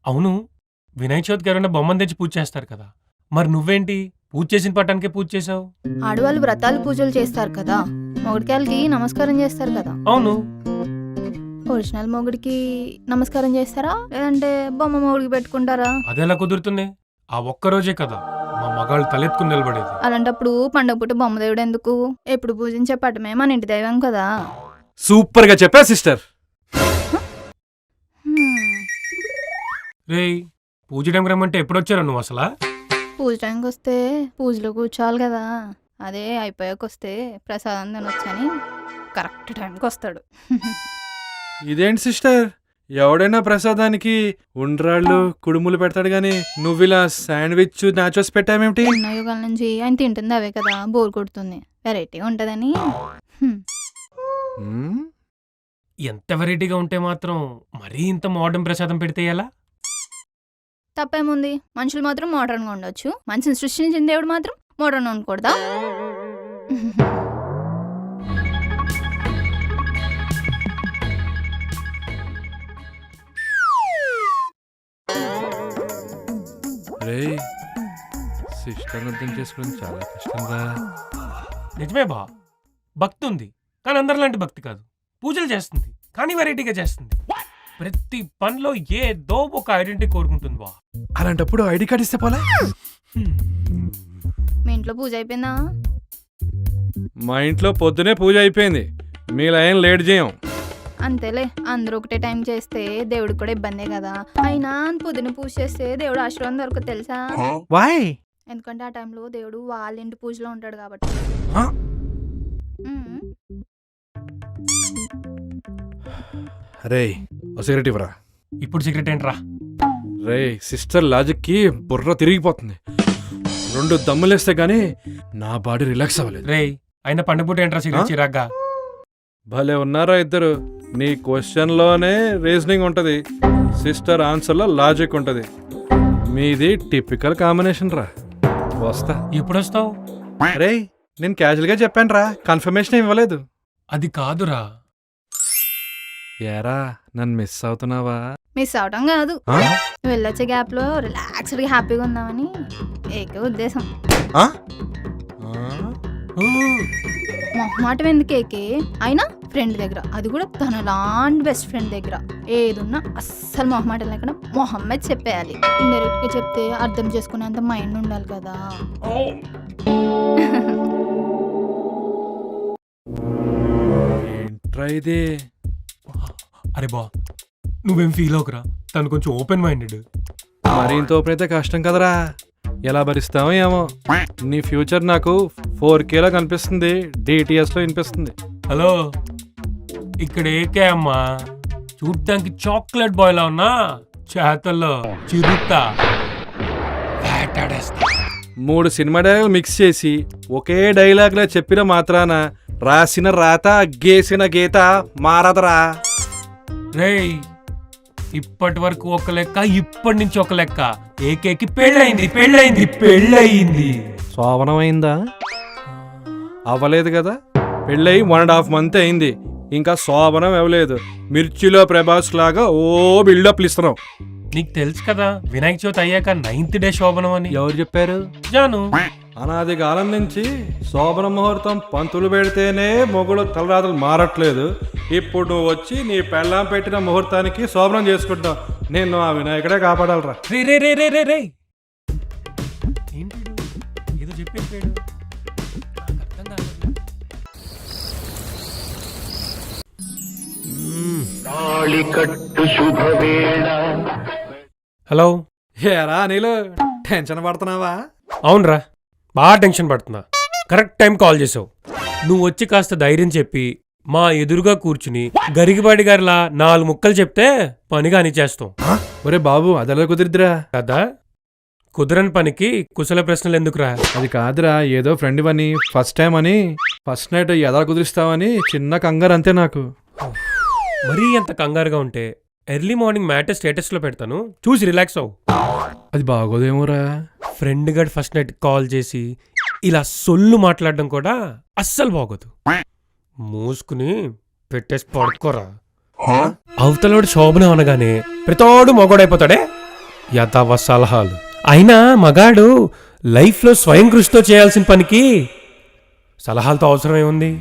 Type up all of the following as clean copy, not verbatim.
అవును, వినాయక చవితికి ఎవరైనా బొమ్మను తెచ్చి పూజ చేస్తారు కదా, మరి నువ్వేంటి పూజ చేసిన పట్టానికే పూజ చేసావు? ఆడవాళ్ళు వ్రతాలు పూజలు చేస్తారు కదా, మొగుడికాయలకి నమస్కారం చేస్తారు కదా. అవును. ఒరిజినల్ మొగుడికి నమస్కారం చేస్తారా, లేదంటే బొమ్మ మొగుడికి పెట్టుకుంటారా? అదెలా కుదురుతుంది? ఆ ఒక్కరోజే కదా మా మగాళ్ళు తలెత్తుకుని నిలబడేది. అలాంటప్పుడు పండగ పుట్ట బొమ్మ దేవుడు ఎందుకు? ఎప్పుడు పూజించే పట్టమే మన ఇంటి దైవం కదా. సూపర్ గా చెప్పా సిస్టర్. రేయ్, పూజ టైంకి రమ్మంటే ఎప్పుడు వచ్చారా నువ్వు అసలా? పూజ టైంకి వస్తే పూజలో కూర్చోవాలి కదా, అదే అయిపోయాక వస్తే ప్రసాదం తినొచ్చని కరెక్ట్ టైంకి వస్తాడు. ఇదేంటి సిస్టర్, ఎవడైనా ప్రసాదానికి ఉండ్రాళ్ళు కుడుములు పెడతాడు గాని నువ్విలా శాండ్విచ్ నాచోస్ పెట్టామేమిటి? ఉన్న యుగాల నుంచి ఆయన తింటుంది అవే కదా, బోర్ కొడుతుంది, వెరైటీగా ఉంటదని. ఎంత వెరైటీగా ఉంటే మాత్రం మరీ ఇంత మోడర్న్ ప్రసాదం పెడితే ఎలా? తప్పేముంది, మనుషులు మాత్రం మోడర్న్గా ఉండొచ్చు, మనిషిని సృష్టించిన దేవుడు మాత్రం మోడర్న్ ఉండకూడదా? రేయ్, సిస్టర్ అర్థం చేసుకోవడం చాలా కష్టం రా. నిజమే బా, భక్తి ఉంది కానీ అందరిలాంటి భక్తి కాదు. పూజలు చేస్తుంది కానీ వెరైటీగా చేస్తుంది. ప్రతి పనిలో ఏదో ఒక ఐడెంటిటీ కోరుకుంటుంది బా. అలాంటప్పుడు ఐడి కార్డ్ ఇస్తే పోలా? మీ ఇంట్లో పూజ అయిపోయిందా? మా ఇంట్లో పొద్దునే పూజ అయిపోయింది, మీ లైన్ లేట్ చేయం. అంతేలే, అందరూ ఒకటే టైం చేస్తే దేవుడికి కూడా ఇబ్బందే కదా. అయినా పొద్దున పూజ చేస్తే దేవుడు ఆశీర్వాదం దొరకదు తెలుసా? వాయ్? ఎందుకంటే ఆ టైంలో దేవుడు వాళ్ళ ఇంటి పూజలో ఉంటాడు కాబట్టి. రే, ఓ సిగరెట్ ఇవ్వరా. ఇప్పుడు సిగరెట్ ఏంట్రా? రే, సిస్టర్ లాజిక్ కి బుర్ర తిరిగిపోతుంది. 2 దమ్ములేస్తే గానీ నా బాడీ రిలాక్స్ అవ్వలేదు. రేయ్, అయినా పండుగ పూట ఏంట్రా సిగరెట్ చిరాగ్గా? భలే ఉన్నారా ఇద్దరు. నీ క్వశ్చన్ లోనే రీజనింగ్ ఉంటది, సిస్టర్ ఆన్సర్ లో లాజిక్ ఉంటది. మీది టిపికల్ కాంబినేషన్ రా. వస్తా. ఎప్పుడు వస్తావు? రే, నేను క్యాజువల్ గా చెప్పాను రా, కన్ఫర్మేషన్ ఇవ్వలేదు. అది కాదురా. ఏరా, నన్ను మిస్ అవుతున్నావా? మిస్ అవటం కాదు, వెళ్ళొచ్చే గ్యాప్ లో రిలాక్స్డ్గా హ్యాపీగా ఉందామని ఏకే ఉద్దేశం. మొహమాటం ఎందుకు ఏకే? అయినా ఫ్రెండ్ దగ్గర, అది కూడా తన లాంటి బెస్ట్ ఫ్రెండ్ దగ్గర ఏదున్నా అస్సలు మొహమాటం లేకుండా మొహం మీద చెప్పేయాలి. ఇండైరెక్ట్ గా చెప్తే అర్థం చేసుకునేంత మైండ్ ఉండాలి కదా. ఏంట్రా ఇది? అరే బా, నువ్వేం ఫీల్ అవుకురా, తను కొంచెం ఓపెన్ మైండెడ్. మరి ఇంత ఓపెన్ అయితే కష్టం కదరా, ఎలా భరిస్తామో ఏమో. నీ ఫ్యూచర్ నాకు 4K లో కనిపిస్తుంది, DTS లో వినిపిస్తుంది. హలో, ఇక్కడ ఏకే అమ్మా, చూడ్డానికి చాక్లెట్ బాయ్ లా ఉన్నా చేతల్లో చిరుతా వేటాడేస్తా. 3 సినిమా డైలాగ్ మిక్స్ చేసి ఒకే డైలాగ్ లా చెప్పిన మాత్రాన రాసిన రాత గేసిన గీత మారదరా. రేయ్, ఇప్పటి వరకు ఒక లెక్క, ఇప్పటి నుంచి ఒక లెక్క. ఏకేకి పెళ్ళయింది పెళ్ళయింది పెళ్ళయింది. శోభనం అయిందా? అవ్వలేదు కదా, పెళ్ళయి 1.5 month అయింది, ఇంకా శోభనం అవ్వలేదు. మిర్చిలో ప్రభాస్ లాగా ఓ బిల్డప్లు ఇస్తున్నావు. నీకు తెలుసు కదా వినాయక చవితి అయ్యాక 9th డే శోభనం అని. ఎవరు చెప్పారు? జాను. అనాది కాలం నుంచి శోభన ముహూర్తం పంతులు పెడితేనే మొగుడు తలరాతలు మారట్లేదు. ఇప్పుడు నువ్వు వచ్చి నీ పెళ్ళాం పెట్టిన ముహూర్తానికి శోభనం చేసుకుంటావు. నేను ఆ వినాయకుడే కాపాడాలరా. రే రే రే రే రే రే ఏంటి ఏదో చెప్పేసాడు. హలో. ఏరా నీళ్ళు టెన్షన్ పడుతున్నావా? అవునరా, బాగా టెన్షన్ పడుతున్నా. కరెక్ట్ టైం కాల్ చేసావు. నువ్వు వచ్చి కాస్త ధైర్యం చెప్పి మా ఎదురుగా కూర్చుని గరిగిబాడి గారిలా 4 ముక్కలు చెప్తే పనిగా అని చేస్తాం. ఒరే బాబు అదెలా కుదిరిద్దిరా? కదా, కుదరని పనికి కుశల ప్రశ్నలు ఎందుకురా? అది కాదురా, ఏదో ఫ్రెండ్ అని ఫస్ట్ టైం అని ఫస్ట్ నైట్ ఎలా కుదిరిస్తావని చిన్న కంగారు అంతే నాకు. మరీ అంత కంగారుగా ఉంటే ఎర్లీ మార్నింగ్ మ్యాటర్ స్టేటస్లో పెడతాను, చూసి రిలాక్స్ అవ్వు. అది బాగోదేమోరా. ఫ్రెండ్ గడ్ ఫస్ట్ నైట్ కాల్ చేసి ఇలా సొల్లు మాట్లాడడం కూడా అస్సలు బాగోదు. మూసుకుని పెట్టేసి పడుకోరా. అవతలోడు శోభనం అనగానే ప్రతోడు మగోడైపోతాడే. యథావ సలహాలు. అయినా మగాడు లైఫ్లో స్వయం కృషితో చేయాల్సిన పనికి సలహాలతో అవసరమే ఉంది.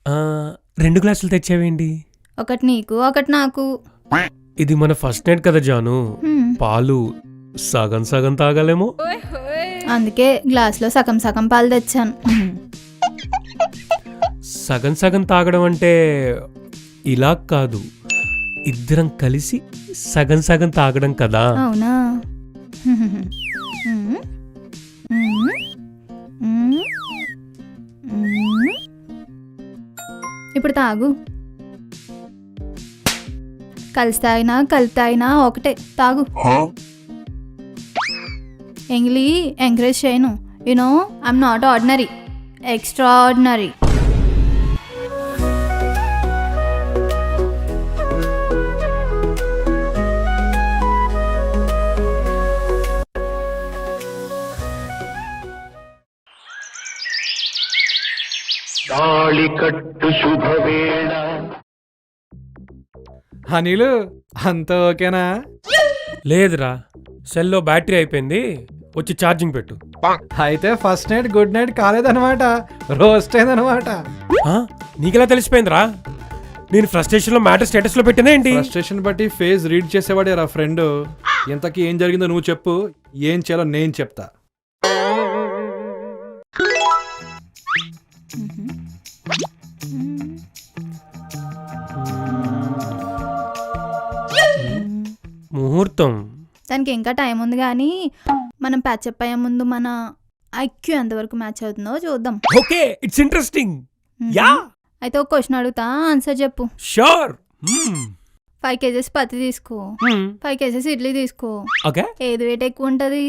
ఆ, 2 గ్లాసులు తెచ్చావేంటి? ఒకటి నీకు ఒకటి నాకు. ఇది మన ఫస్ట్ నైట్ కదా జాను, హ్మ్. పాలు సగం సగం తాగాలేమో. అందుకే గ్లాస్లో సగం సగం పాలు తెచ్చాను. సగం సగం తాగడం అంటే ఇలా కాదు, ఇద్దరం కలిసి సగం సగం తాగడం కదా. అవునా? ఇప్పుడు తాగు. కలిసి తాగినా కలిపి తాగినా ఒకటే. తాగు. ఎంగిలి ఎంకరేజ్ చేయను. You know I'm not ordinary, extra ordinary. Anil అంత ఓకేనా? లేదురా, సెల్లో బ్యాటరీ అయిపోయింది, వచ్చి ఛార్జింగ్ పెట్టు. అయితే ఫస్ట్ నైట్ గుడ్ నైట్ కాలేదన్నమాట, రోస్ట్ అయిందనమాట. ఆ, నీకెలా తెలిసిపోయిందిరా? నేను ఫ్రస్ట్రేషన్లో మ్యాటర్ స్టేటస్లో పెట్టినా ఏంటి? ఫ్రస్ట్రేషన్ బట్టి ఫేస్ రీడ్ చేసేవాడే రా ఫ్రెండ్. ఇంతకీ ఏం జరిగిందో నువ్వు చెప్పు, ఏం చేయాలో నేను చెప్తా. ముహూర్తం దానికి ఇంకా టైం ఉంది, కానీ మనం ప్యాచప్ అయ్యే ముందు మన ఐక్యూ ఎంతవరకు మ్యాచ్ అవుతుందో చూద్దాం. Okay, it's interesting. యా, అయితే ఒక క్వశ్చన్ అడుగుతా, ఆన్సర్ చెప్పు. షూర్. 5 కేజెస్ పత్తి తీసుకో, 5 కేజెస్ ఇడ్లీ తీసుకో. ఓకే. ఏది వెయిట్ ఎక్కువ ఉంటది?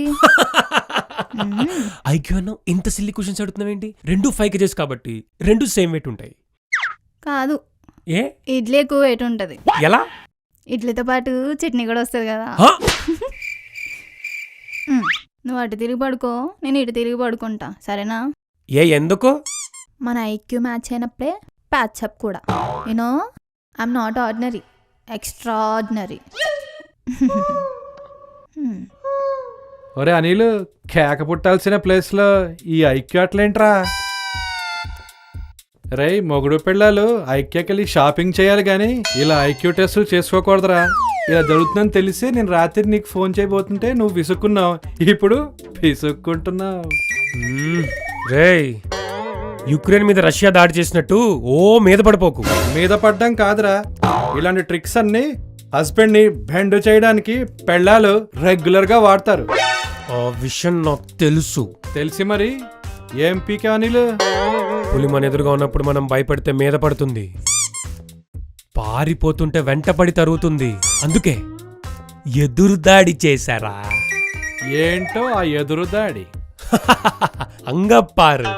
ఐక్యూ అన్న ఇంత సిల్లీ క్వశ్చన్స్ అడుగుతున్నావేంటి? 2 5 కేజెస్ కాబట్టి 2 సేమ్ వెయిట్ ఉంటాయి. కాదు, ఏ ఇడ్లీ ఎక్కువ వెయిట్ ఉంటది. ఎలా? ఇడ్లీతో పాటు చట్నీ కూడా వస్తుంది కదా. నువ్వు అటు తిరిగి పడుకో, నేను ఇటు తిరిగి పడుకుంటా, సరేనా? ఎందుకు? మన ఐక్యూ మ్యాచ్ అయినప్పుడే ప్యాచప్ కూడా. You know I'm not ordinary, extra ordinary. ఒరే అనిలు, కేక పుట్టాల్సిన ప్లేస్లో ఈ ఐక్యూ అట్లేంట్రా? రై మొగుడు పిల్లలు ఐక్యకెళ్ళి షాపింగ్ చేయాలి కానీ ఇలా ఐక్యూ టెస్టులు చేసుకోకూడదురా. ఇలా జరుగుతుందని తెలిసి నేను రాత్రి నీకు ఫోన్ చేయబోతుంటే నువ్వు విసుక్కున్నావు, ఇప్పుడు విసుక్కుంటున్నావు. రేయ్, యుక్రెయిన్ మీద రష్యా దాడి చేసినట్టు ఓ మీద పడిపోకు. మీద పడ్డం కాదురా, ఇలాంటి ట్రిక్స్ అన్ని హస్బెండ్ ని బెండ్ చేయడానికి పెళ్ళాలు రెగ్యులర్ గా వాడతారు. ఆ విషయం నాకు తెలుసు. తెలిసి మరి ఏం పీకే అనిలు? పులి మన ఎదురుగా ఉన్నప్పుడు మనం భయపడితే మీద పడుతుంది, పారిపోతుంటే వెంటపడి తరుగుతుంది. అందుకే ఎదురు దాడి చేశారా? ఏంటో ఆ ఎదురు దాడి? అంగప్పారు.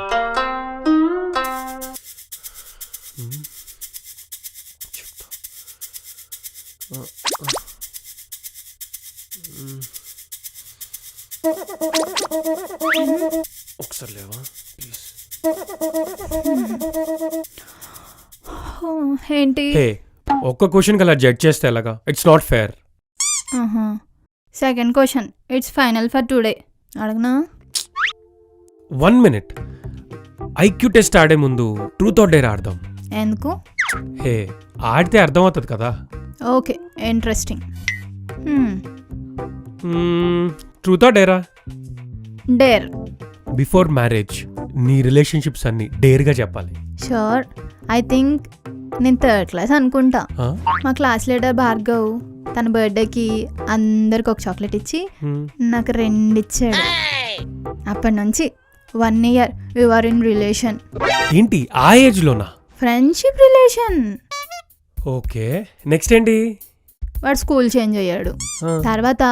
ఒకసారి లేవా ప్లీజ్. ఏంటి? హే, ఒక్క క్వశ్చన్ అలా జడ్జ్ చేస్తే ఎలాగా? It's not fair. Second question, it's final for today. అడగనా? 1 minute. ఐక్యూ టెస్ట్ ఆడే ముందు ట్రూత్ ఆర్ డేర్ ఆడదాం. ఎందుకు? హే, ఆడితే అర్థం అవుతుంది కదా. Okay, interesting. ట్రూత్ ఆర్ డేరా? డేర్. బిఫోర్ మ్యారేజ్ నీ రిలేషన్షిప్స్ అన్ని డేర్గా చెప్పాలి. షూర్. ఐ థింక్ నేను 3rd క్లాస్ అనుకుంటా. మా క్లాస్ లీడర్ భార్గవ్ తన బర్త్డేకి అందరికి ఒక చాక్లెట్ ఇచ్చి నాకు 2 ఇచ్చాడు. అప్పటి నుంచి 1 year we are in relation. ఏంటి ఆ ఏజ్ లోనా? Friendship relation. ఓకే, నెక్స్ట్ ఏంటి? వాడు స్కూల్ చేంజ్ అయ్యాడు. తర్వాత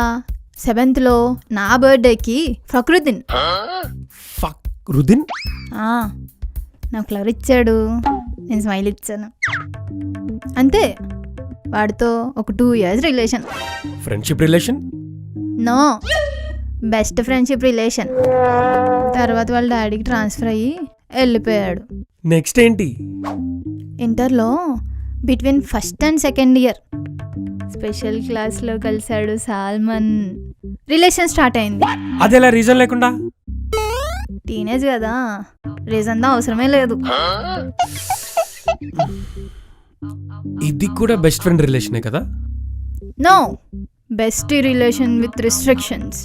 7th లో నా బర్త్డేకి ఫక్రుద్దీన్ నాకు ఫ్లవర్ ఇచ్చాడు, నేను స్మైల్ ఇచ్చాను. అంతే. వాడితో ఒక 2 years రిలేషన్. Friendship relation? No, best friendship relation. తర్వాత వాళ్ళ డాడీకి ట్రాన్స్ఫర్ అయ్యి వెళ్ళిపోయాడు. నెక్స్ట్ ఏంటి? ఇంటర్లో between 1st and 2nd year special క్లాస్లో కలిశాడు సాల్మన్. రిలేషన్ స్టార్ట్ అయింది. అది ఎలా రీజన్ లేకుండా? టీనేజ్ కదా, రీజన్ దా అవసరమే లేదు. ఇది కూడా బెస్ట్ ఫ్రెండ్ రిలేషనే కదా? No, best relation with restrictions.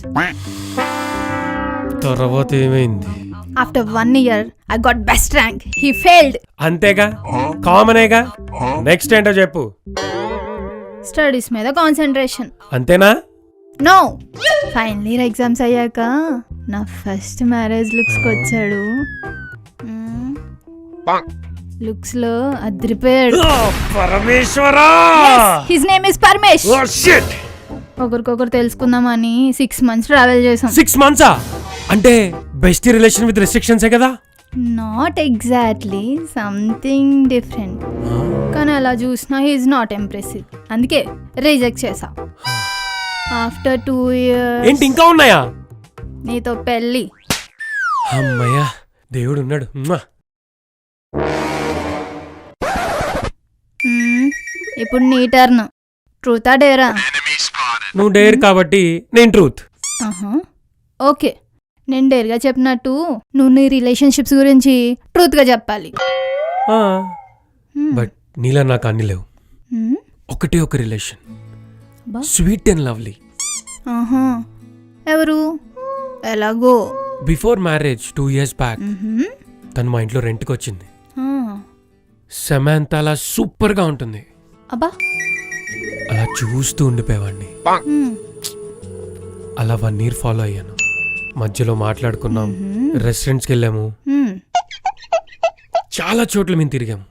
తర్వాత ఏమైంది? After 1 year I got best rank. He failed. అంతేగా, కామనేగా. నెక్స్ట్ ఏంటో చెప్పు. స్టడీస్ మీద కాన్సన్ట్రేషన్. అంతేనా? నో, ఫైనల్ ఇయర్ ఎగ్జామ్స్ అయ్యాక నా ఫస్ట్ మ్యారేజ్ లుక్స్కి వచ్చాడు. లుక్స్ లో అదిరిపోయాడు. పరమేశ్వరా! His name is Paramesh. ఒకరికొకరు తెలుసుకుందామని 6 months ట్రావెల్ చేసాం. 6 months? అంటే బెస్ట్ రిలేషన్ విత్ రిస్ట్రిక్షన్స్ కదా? Not exactly, something different. కానీ అలా చూసినా హీఈస్ నాట్ ఇంప్రెసివ్, అందుకే రిజెక్ట్ చేసా. ఆఫ్టర్ 2 years ఏంటి ఇంకా ఉన్నాయా? నీతో పెళ్ళి. అమ్మయ్యా, దేవుడు ఉన్నాడు. ఇప్పుడు నీ టర్న్. ట్రూతా డేరా? నువ్వు డేర్ కాబట్టి నేను ట్రూత్. ఓకే, నేను డేర్గా చెప్పినట్టు నువ్వు నీ రిలేషన్షిప్స్ గురించి ట్రూత్గా చెప్పాలి. బట్ నీలా నాకు అన్ని లేవు. ఒకటే ఒక రిలేషన్, స్వీట్ అండ్ లవ్లీ. ఎవరు? ఎలాగో? బిఫోర్ మ్యారేజ్ 2 years బ్యాక్ తను మా ఇంట్లో రెంట్కి వచ్చింది. సమాంత అలా సూపర్ గా ఉంటుంది. అబ్బా, అలా చూస్తూ ఉండిపోయేవాడిని. అలా 1 year ఫాలో అయ్యాను. మధ్యలో మాట్లాడుకున్నాం, రెస్టారెంట్స్కి వెళ్ళాము, చాలా చోట్ల మేము తిరిగాము.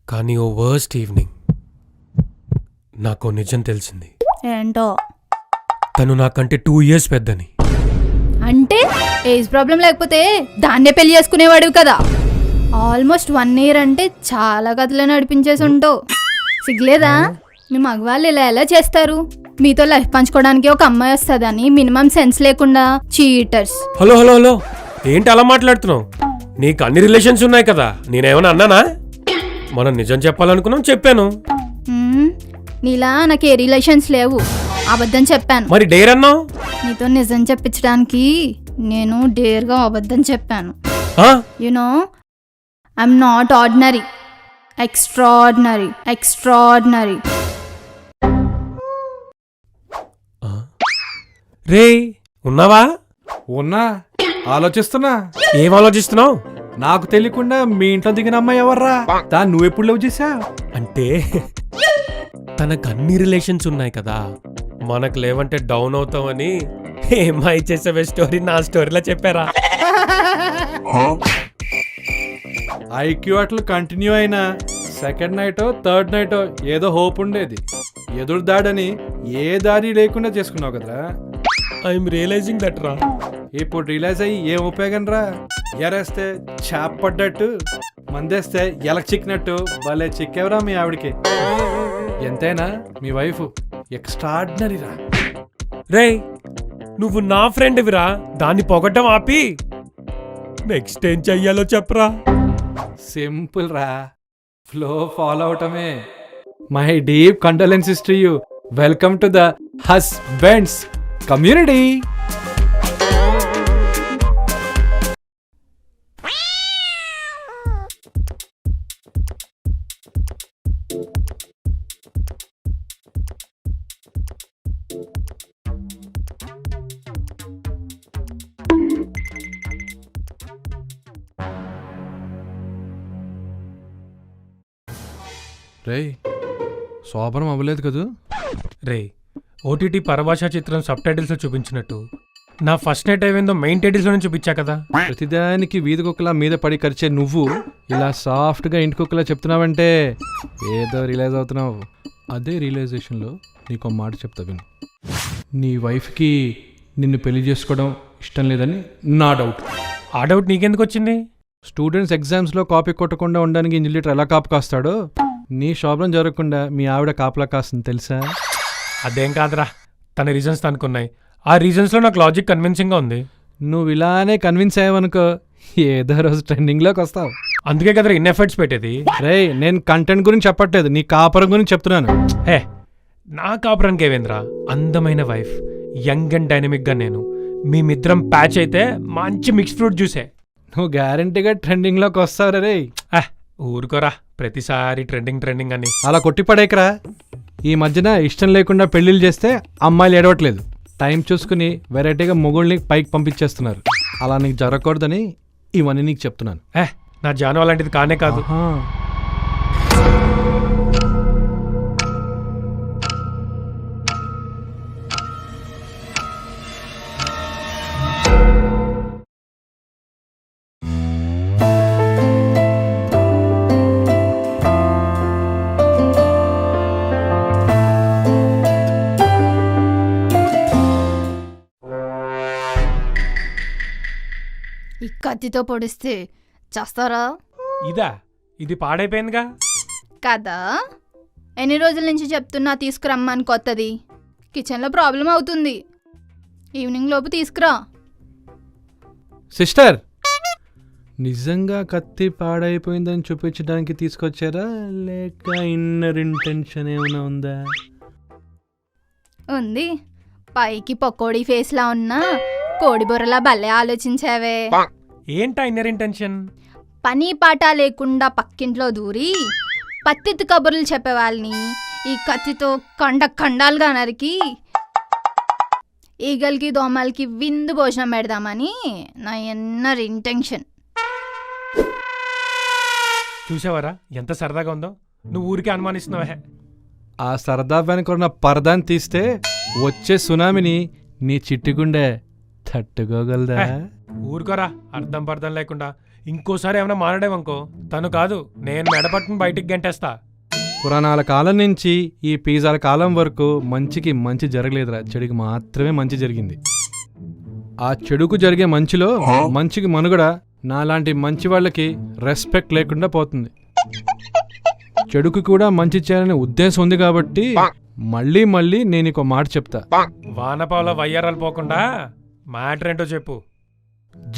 కానీ ఓ వర్స్ట్ ఈవినింగ్ నాకు నిజం తెలిసింది. ఏంటో? తను నాకంటే 2 years పెద్దని. అంటే ఏజ్ ప్రాబ్లం లేకపోతే దాన్నే పెళ్లి చేసుకునేవాడు కదా. ఆల్మోస్ట్ 1 year అంటే చాలా కథలు నడిపించేసి ఉంటావు. సిగ్గులేదా? మీ మగవాళ్ళు ఇలా ఎలా చేస్తారు? మీతో లైఫ్ పంచుకోవడానికి ఒక అమ్మాయి వస్తుందని మినిమం సెన్స్ లేకుండా చీటర్స్. హలో హలో హలో, ఏంటి అలా మాట్లాడుతున్నావు? నీకు అన్ని రిలేషన్స్ ఉన్నాయి కదా, నేనేమన్నా అన్నానా? మనం నిజం చెప్పాలనుకున్నాం, చెప్పాను. నీలా నాకు ఏ రిలేషన్స్ లేవు, అబద్ధం చెప్పాను. మరి డేర్ అన్నావు? నీతో నిజం చెప్పించడానికి నేను డేర్గా అబద్ధం చెప్పాను. You know, I'm not ordinary, extraordinary. Extraordinary. రే, ఉన్నావా? ఉన్నా, ఆలోచిస్తున్నా. ఏం ఆలోచిస్తున్నావు? నాకు తెలియకుండా మీ ఇంట్లో దిగిన అమ్మాయి ఎవర్రా? దాన్ని నువ్వెప్పుడు లవ్ చేసా? అంటే తనకు అన్ని రిలేషన్స్ ఉన్నాయి కదా, మనకు లేవంటే డౌన్ అవుతామని ఏమై చేసే స్టోరీ నా స్టోరీలో చెప్పారా? ఐక్యూ అట్లు కంటిన్యూ అయినా సెకండ్ నైటో 3rd నైటో ఏదో హోప్ ఉండేది. ఎదురు దాడని ఏ దారి లేకుండా చేసుకున్నావు కదరా. ఐఎమ్ రియలైజింగ్ దట్ రా. ఇప్పుడు రియలైజ్ అయ్యి ఏం ఉపయోగం రా? ఎరేస్తే చాప్ పడ్డట్టు, మందేస్తే ఎలక్ చిక్కినట్టు భలే చిక్కేవరా మీ ఆవిడికి. ఎంతైనా మీ వైఫ్ ఎక్స్ట్రాడినరీ రా. రే, నువ్వు నా ఫ్రెండ్విరా, దాన్ని పొగడ్డం ఆపి నెక్స్ట్ ఏం చెయ్యాలో చెప్పరా. సింపుల్ రా, ఫ్లో ఫాలో అవటమే. My deep condolences to you. Welcome to the husbands community. రేయ్, శోభనం అవ్వలేదు కదూ? రే, ఓటీటీ పరభాషా చిత్రం సబ్ టైటిల్స్లో చూపించినట్టు నా ఫస్ట్ నైట్ ఏమైందో మెయిన్ టైటిల్స్లోనే చూపించా కదా. ప్రతిదానికి వీధి కుక్కలా మీద పడి ఖర్చే నువ్వు ఇలా సాఫ్ట్గా ఇంటి కుక్కలా చెప్తున్నావంటే ఏదో రియలైజ్ అవుతున్నావు. అదే రియలైజేషన్లో నీకు మాట చెప్తా విను. నీ వైఫ్కి నిన్ను పెళ్లి చేసుకోవడం ఇష్టం లేదని నా డౌట్. ఆ డౌట్ నీకెందుకు వచ్చింది? స్టూడెంట్స్ ఎగ్జామ్స్లో కాపీ కొట్టకుండా ఉండడానికి ఇంజనీర్ ఎలా కాపు కాస్తాడో నీ శోభనం జరగకుండా మీ ఆవిడ కాపలా కాస్తుంది తెలుసా? అదేం కాదురా, తన రీజన్స్ తనుకున్నాయి. ఆ రీజన్స్లో నాకు లాజిక్ కన్విన్సింగ్గా ఉంది. నువ్వు ఇలానే కన్విన్స్ అయ్యావనుకో ఏదో రోజు ట్రెండింగ్లోకి వస్తావు. అందుకే కదరా ఇన్ ఎఫర్ట్స్ పెట్టేది. రేయ్, నేను కంటెంట్ గురించి చెప్పట్లేదు, నీ కాపురం గురించి చెప్తున్నాను. హే, నా కాపురానికి ఏవేంద్రా, అందమైన వైఫ్, యంగ్ అండ్ డైనమిక్గా నేను, మేమిద్దరం ప్యాచ్ అయితే మంచి మిక్స్ ఫ్రూట్ జ్యూసే. నువ్వు గ్యారంటీగా ట్రెండింగ్లోకి వస్తావు రే. ఊరుకోరా, ప్రతిసారి ట్రెండింగ్ అని. అలా కొట్టిపడేకరా. ఈ మధ్యన ఇష్టం లేకుండా పెళ్ళిళ్ళు చేస్తే అమ్మాయిలు ఏడవట్లేదు, టైం చూసుకుని వెరైటీగా మొగుళ్ళని పైకి పంపించేస్తున్నారు. అలా నీకు జరగకూడదని ఇవన్నీ నీకు చెప్తున్నాను. నా జాను అలాంటిది కానే కాదు. ఈ కత్తితో పొడిస్తే చేస్తారా? ఇది పాడైపోయిందిగా కదా, ఎన్ని రోజుల నుంచి చెప్తున్నా తీసుకురమ్మని. కొత్తది కిచెన్లో ప్రాబ్లం అవుతుంది, ఈవినింగ్ లోపు తీసుకురా. సిస్టర్, నిజంగా కత్తి పాడైపోయిందని చూపించడానికి తీసుకొచ్చారా లేక ఇన్నర్ ఇంటెన్షన్ ఏమైనా ఉందా? ఉంది, పైకి పకోడీ ఫేస్లా ఉన్నా కోడి బొర్రలా భలే ఆలోచించావే. ఏంటా ఇన్నర్ ఇంటెన్షన్? పని పాట లేకుండా పక్కింట్లో దూరి పత్తిత్తు కబుర్లు చెప్పేవాళ్ళని ఈ కత్తితో ఖండాలుగా నరికి ఈగలకి దోమలకి విందు భోజనం పెడదామని నా ఇన్నర్ ఇంటెన్షన్. చూసావరా ఎంత సరదాగా ఉందో? నువ్వు ఊరికే అనుమానిస్తున్నావే. ఆ సరదా వెనుకున్న పరదాన్ని తీస్తే వచ్చే సునామిని నీ చిట్టుగుండె తట్టుకోగలదా? ఊరుకోరా, అర్థం పర్థం లేకుండా. ఇంకోసారి ఏమైనా మారడేవనుకో తను కాదు నేను మెడపట్టుని బయటికి గంటేస్తా. పురాణాల కాలం నుంచి ఈ పిజ్జాల కాలం వరకు మంచికి మంచి జరగలేదురా, చెడుకి మాత్రమే మంచి జరిగింది. ఆ చెడుకు జరిగే మంచిలో మంచికి మనుగడ నాలాంటి మంచి వాళ్ళకి రెస్పెక్ట్ లేకుండా పోతుంది. చెడుకు కూడా మంచి చేయాలనే ఉద్దేశం ఉంది కాబట్టి మళ్ళీ మళ్ళీ నేను ఒక మాట చెప్తా. వానపావులో వయ్యారాలు పోకుండా మ్యాటర్ ఏంటో చెప్పు.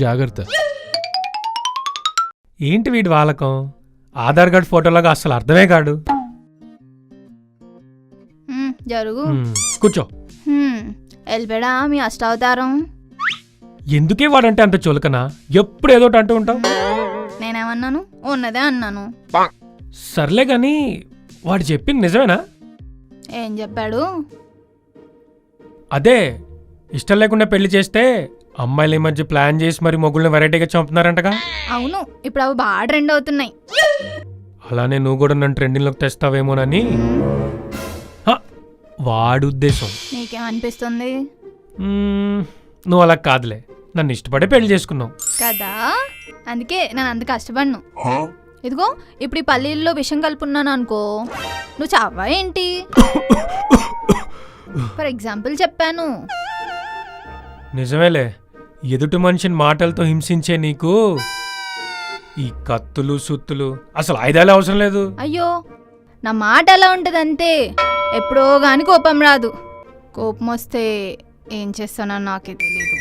జాగ్రత్త. ఏంటి వీడి వాలకం? ఆధార్ కార్డ్ ఫోటోలాగా అసలు అర్థమే కాడు. జరుగు, కూర్చో. వెళ్ళిపోయా మీ అష్టావతారం. ఎందుకే వాడంటే అంత చులకనా? ఎప్పుడు ఏదో అంటూ ఉంటావు. నేనేమన్నాను? ఉన్నదే అన్నాను. సర్లే గాని వాడు చెప్పింది నిజమేనా? ఏం చెప్పాడు? అదే ఇష్టం లేకుండా పెళ్లి చేస్తే అమ్మాయిలు ఈ మధ్య ప్లాన్ చేసి మరి మొగుళ్ళని వెరైటీగా చంపుతున్నారంటగా. అవును, ఇప్పుడు అవి బాగా ట్రెండ్ అవుతున్నాయి. అలానే నువ్వు కూడా నన్ను ట్రెండింగ్లోకి తెస్తావేమోనని వాడు ఉద్దేశం. నీకేమనిపిస్తుంది? నువ్వు అలా కాదులే, నన్ను ఇష్టపడే పెళ్లి చేసుకున్నావు కదా, అందుకే నేను అంత కష్టపడను. ఇదిగో ఇప్పుడు ఈ పల్లీల్లో విషం కలుపున్నాను అనుకో, నువ్వు చావా ఏంటి? ఫర్ ఎగ్జాంపుల్ చెప్పాను. నిజమేలే, ఎదుటి మనిషిని మాటలతో హింసించే నీకు ఈ కత్తులు సుత్తులు అసలు ఆయుధాలే అవసరం లేదు. అయ్యో, నా మాట ఎలా ఉంటది అంతే, ఎప్పుడో గాని కోపం రాదు. కోపం వస్తే ఏం చేస్తానో నాకే తెలీదు.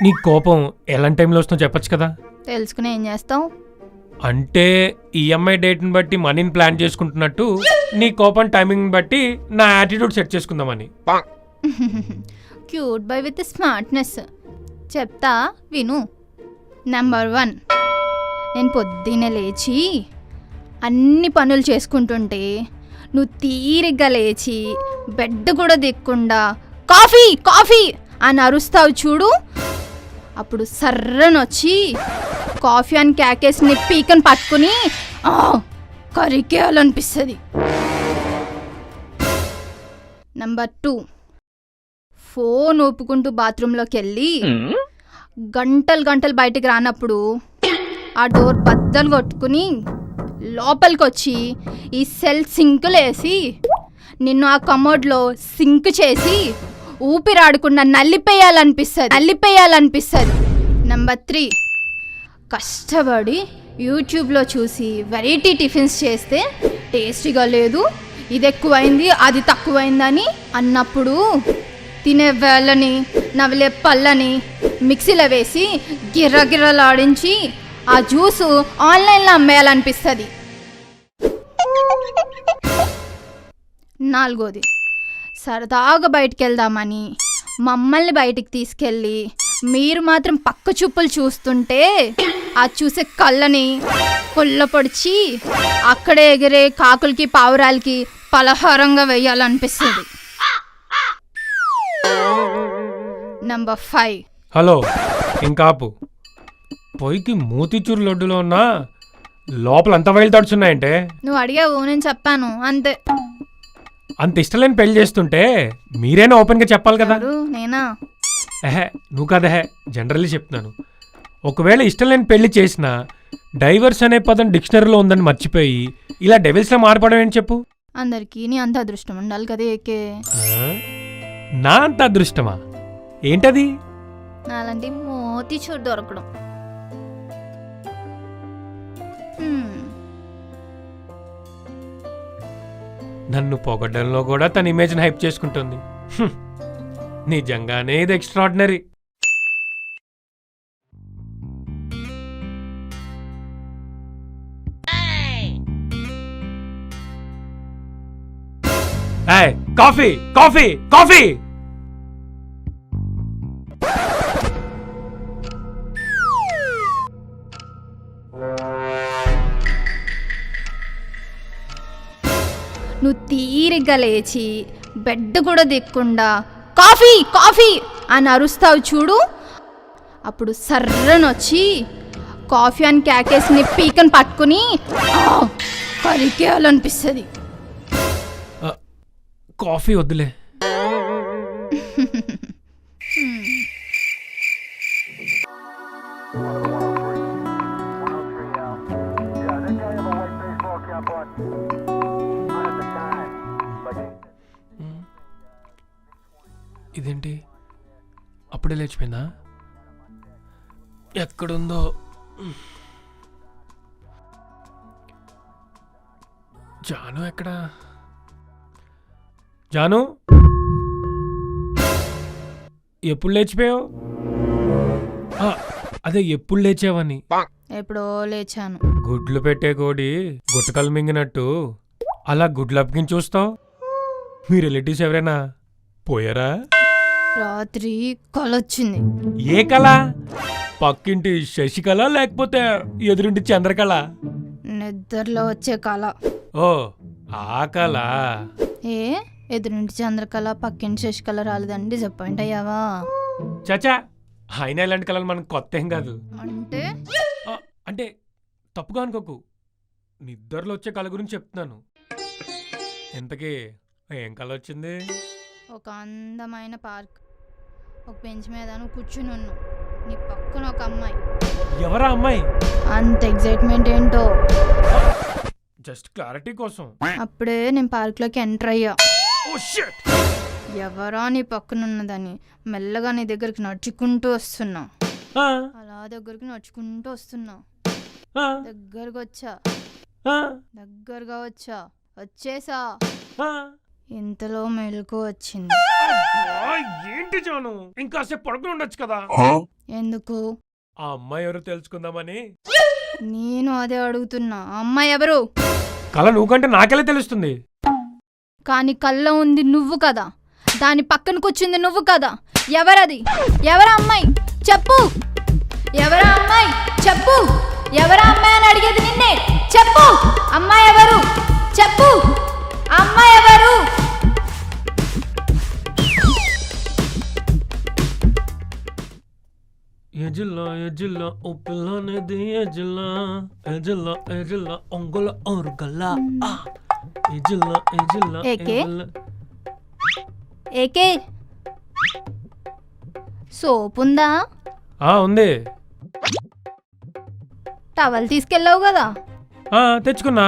నీ కోపం ఎలాంటి టైంలో వస్తుందో చెప్పొచ్చు కదా. తెలుసుకుని ఏం చేస్తావు? అంటే ఈఎంఐ డేట్ని బట్టి మనీని ప్లాన్ చేసుకుంటున్నట్టు నీ కోపం టైమింగ్ బట్టి నా యాటిట్యూడ్ సెట్ చేసుకుందామని. Cute boy with smartness. చెప్తా విను. నెంబర్ 1, నేను పొద్దున్నే లేచి అన్ని పనులు చేసుకుంటుంటే నువ్వు తీరిగ్గా లేచి బెడ్ కూడా దిక్కుండా కాఫీ కాఫీ అని అరుస్తావు చూడు. అప్పుడు సర్రనొచ్చి కాఫీ అని క్యాకేసి నీ పీకని పట్టుకుని కరికేయాలనిపిస్తుంది. నెంబర్ 2, ఫోన్ ఊపుకుంటూ బాత్రూంలోకి వెళ్ళి గంటలు గంటలు బయటికి రానప్పుడు ఆ డోర్ బద్దలు కొట్టుకుని లోపలికి వచ్చి ఈ సెల్ సింకులు వేసి నిన్ను ఆ కమోడ్లో సింక్ చేసి ఊపిరాడకుండా నల్లిపేయాలనిపిస్తుంది. నెంబర్ 3, కష్టపడి యూట్యూబ్లో చూసి వెరైటీ టిఫిన్స్ చేస్తే టేస్టీగా లేదు, ఇది ఎక్కువైంది అది తక్కువైందని అన్నప్పుడు తినే వేళ్ళని నవిలే పళ్ళని మిక్సీలో వేసి గిర్రగిర్రలాడించి ఆ జ్యూసు ఆన్లైన్లో అమ్మేయాలనిపిస్తుంది. 4, సరదాగా బయటికి వెళ్దామని మమ్మల్ని బయటికి తీసుకెళ్ళి మీరు మాత్రం పక్క చూపులు చూస్తుంటే ఆ చూసే కళ్ళని కొల్ల పొడిచి అక్కడే ఎగిరే కాకులకి పావురాలకి పలహారంగా వేయాలనిపిస్తుంది. Number 5, hello ఇంకాపు. పొయ్యికి మూతిచూరు లడ్డులో ఉన్నా లోపల అంత వైలు తడుచున్నాయంటే. నువ్వు అడిగావు, నేను చెప్పాను అంతే. అంత ఇష్టం లేని పెళ్లి చేస్తుంటే మీరైనా ఓపెన్గా చెప్పాలి కదా. ఎవరు? నేనా? నువ్వు కదహే, జనరల్లీ చెప్తున్నాను. ఒకవేళ ఇష్టం లేని పెళ్లి చేసినా డైవర్స్ అనే పదం డిక్షనరీలో ఉందని మర్చిపోయి ఇలా డెవిల్స్లో మారిపోవడం ఏంటి చెప్పు. అందరికీ నీ అంత అదృష్టం ఉండాలి కదా ఏకే. నా అంత అదృష్టమా? ఏంటది? నాలాంటి మోతి చూడు దొరకడం. నన్ను పొగడ్డంలో కూడా తన ఇమేజ్ని హైప్ చేసుకుంటుంది. నిజంగానే ఇది ఎక్స్ట్రాడినరీ. Coffee coffee coffee. నువ్వు తీరిగ్గా లేచి బెడ్ కూడా దిక్కుండా కాఫీ కాఫీ అని అరుస్తావు చూడు. అప్పుడు సర్రనొచ్చి కాఫీ అని క్యాకేసి నీ పీకని పట్టుకుని కరికేయాలనిపిస్తుంది. కాఫీ వద్దులే. ఇదేంటి అప్పుడే లేచిపోయిందా? ఎక్కడుందో. జాను ఎక్కడా? జాను, ఎప్పుడు లేచిపోయావు? అదే ఎప్పుడు లేచావని. ఎప్పుడో లేచాను. గుడ్లు పెట్టే కోడి గుట్టకలు మింగినట్టు అలా గుడ్లు అప్పగించి చూస్తావు. మీ రిలేటివ్స్ ఎవరైనా పోయారా? రాత్రి కలొచ్చింది. ఏ కళ? పక్కింటి శశికళ లేకపోతే ఎదురింటి చంద్రకళ? నిద్రలో వచ్చే కళ. ఓ ఆ కళ. ఏ ఎదురింటి చంద్రకళ పక్కింటి శశికళ రాలేదండి, డిసప్పాయింట్ అయ్యావా? చచా, అయినా ఇలాంటి కళలు మనకు కొత్త ఏం కాదు. అంటే తప్పుగా అనుకోకు, నిద్రలో వచ్చే కళ గురించి చెప్తున్నాను. ఎంతకీ ఏం కళ వచ్చింది? ఒక అందమైన పార్క్, ఒక బెంచ్ మీద నువ్వు కూర్చుని ఉన్నావు, నీ పక్కన ఒక అమ్మాయి. ఎవరా అమ్మాయి? అంత ఎగ్జైట్మెంట్ ఏంటో. జస్ట్ క్లారిటీ కోసం. అప్పుడే నేను పార్క్లోకి ఎంటర్ అయ్యా. Oh shit! ఎవరా నీ పక్కన ఉన్నదని మెల్లగా నీ దగ్గరికి నడుచుకుంటూ వస్తున్నా. అలా దగ్గరికి నడుచుకుంటూ వస్తున్నా. దగ్గరగా వచ్చా. వచ్చేసా. ఇంతలో మెలకు వచ్చింది. ఏంటి జాను, ఇంకాసేపు పడుకుని ఉండొచ్చు కదా. ఎందుకు? ఆ అమ్మాయి ఎవరు తెలుసుకుందామని. నేను అదే అడుగుతున్నా. అమ్మాయి ఎవరు? కళ నువ్వుకంటే నాకెలా తెలుస్తుంది? కానీ కళ్ళ ఉంది నువ్వు కదా, దాని పక్కన కూర్చుంది నువ్వు కదా. ఎవరది? ఎవరా అమ్మాయి? చెప్పు. ఎవరా అమ్మాయి? చెప్పు. ఎవరా అమ్మాయి అని అడిగేది నిన్నే. చెప్పు. అమ్మాయి ఎవరు? చెప్పు. అమ్మాయి ఎవరు? ఎజిల్లా ఓ పిల్లనేది ఎజిల్లా ఒంగోల ఓరుగల్ల. ఏకే? ఏకే సోప్ ఉందా? ఉంది. టవల్ తీసుకెళ్ళావు కదా. తెచ్చుకున్నా.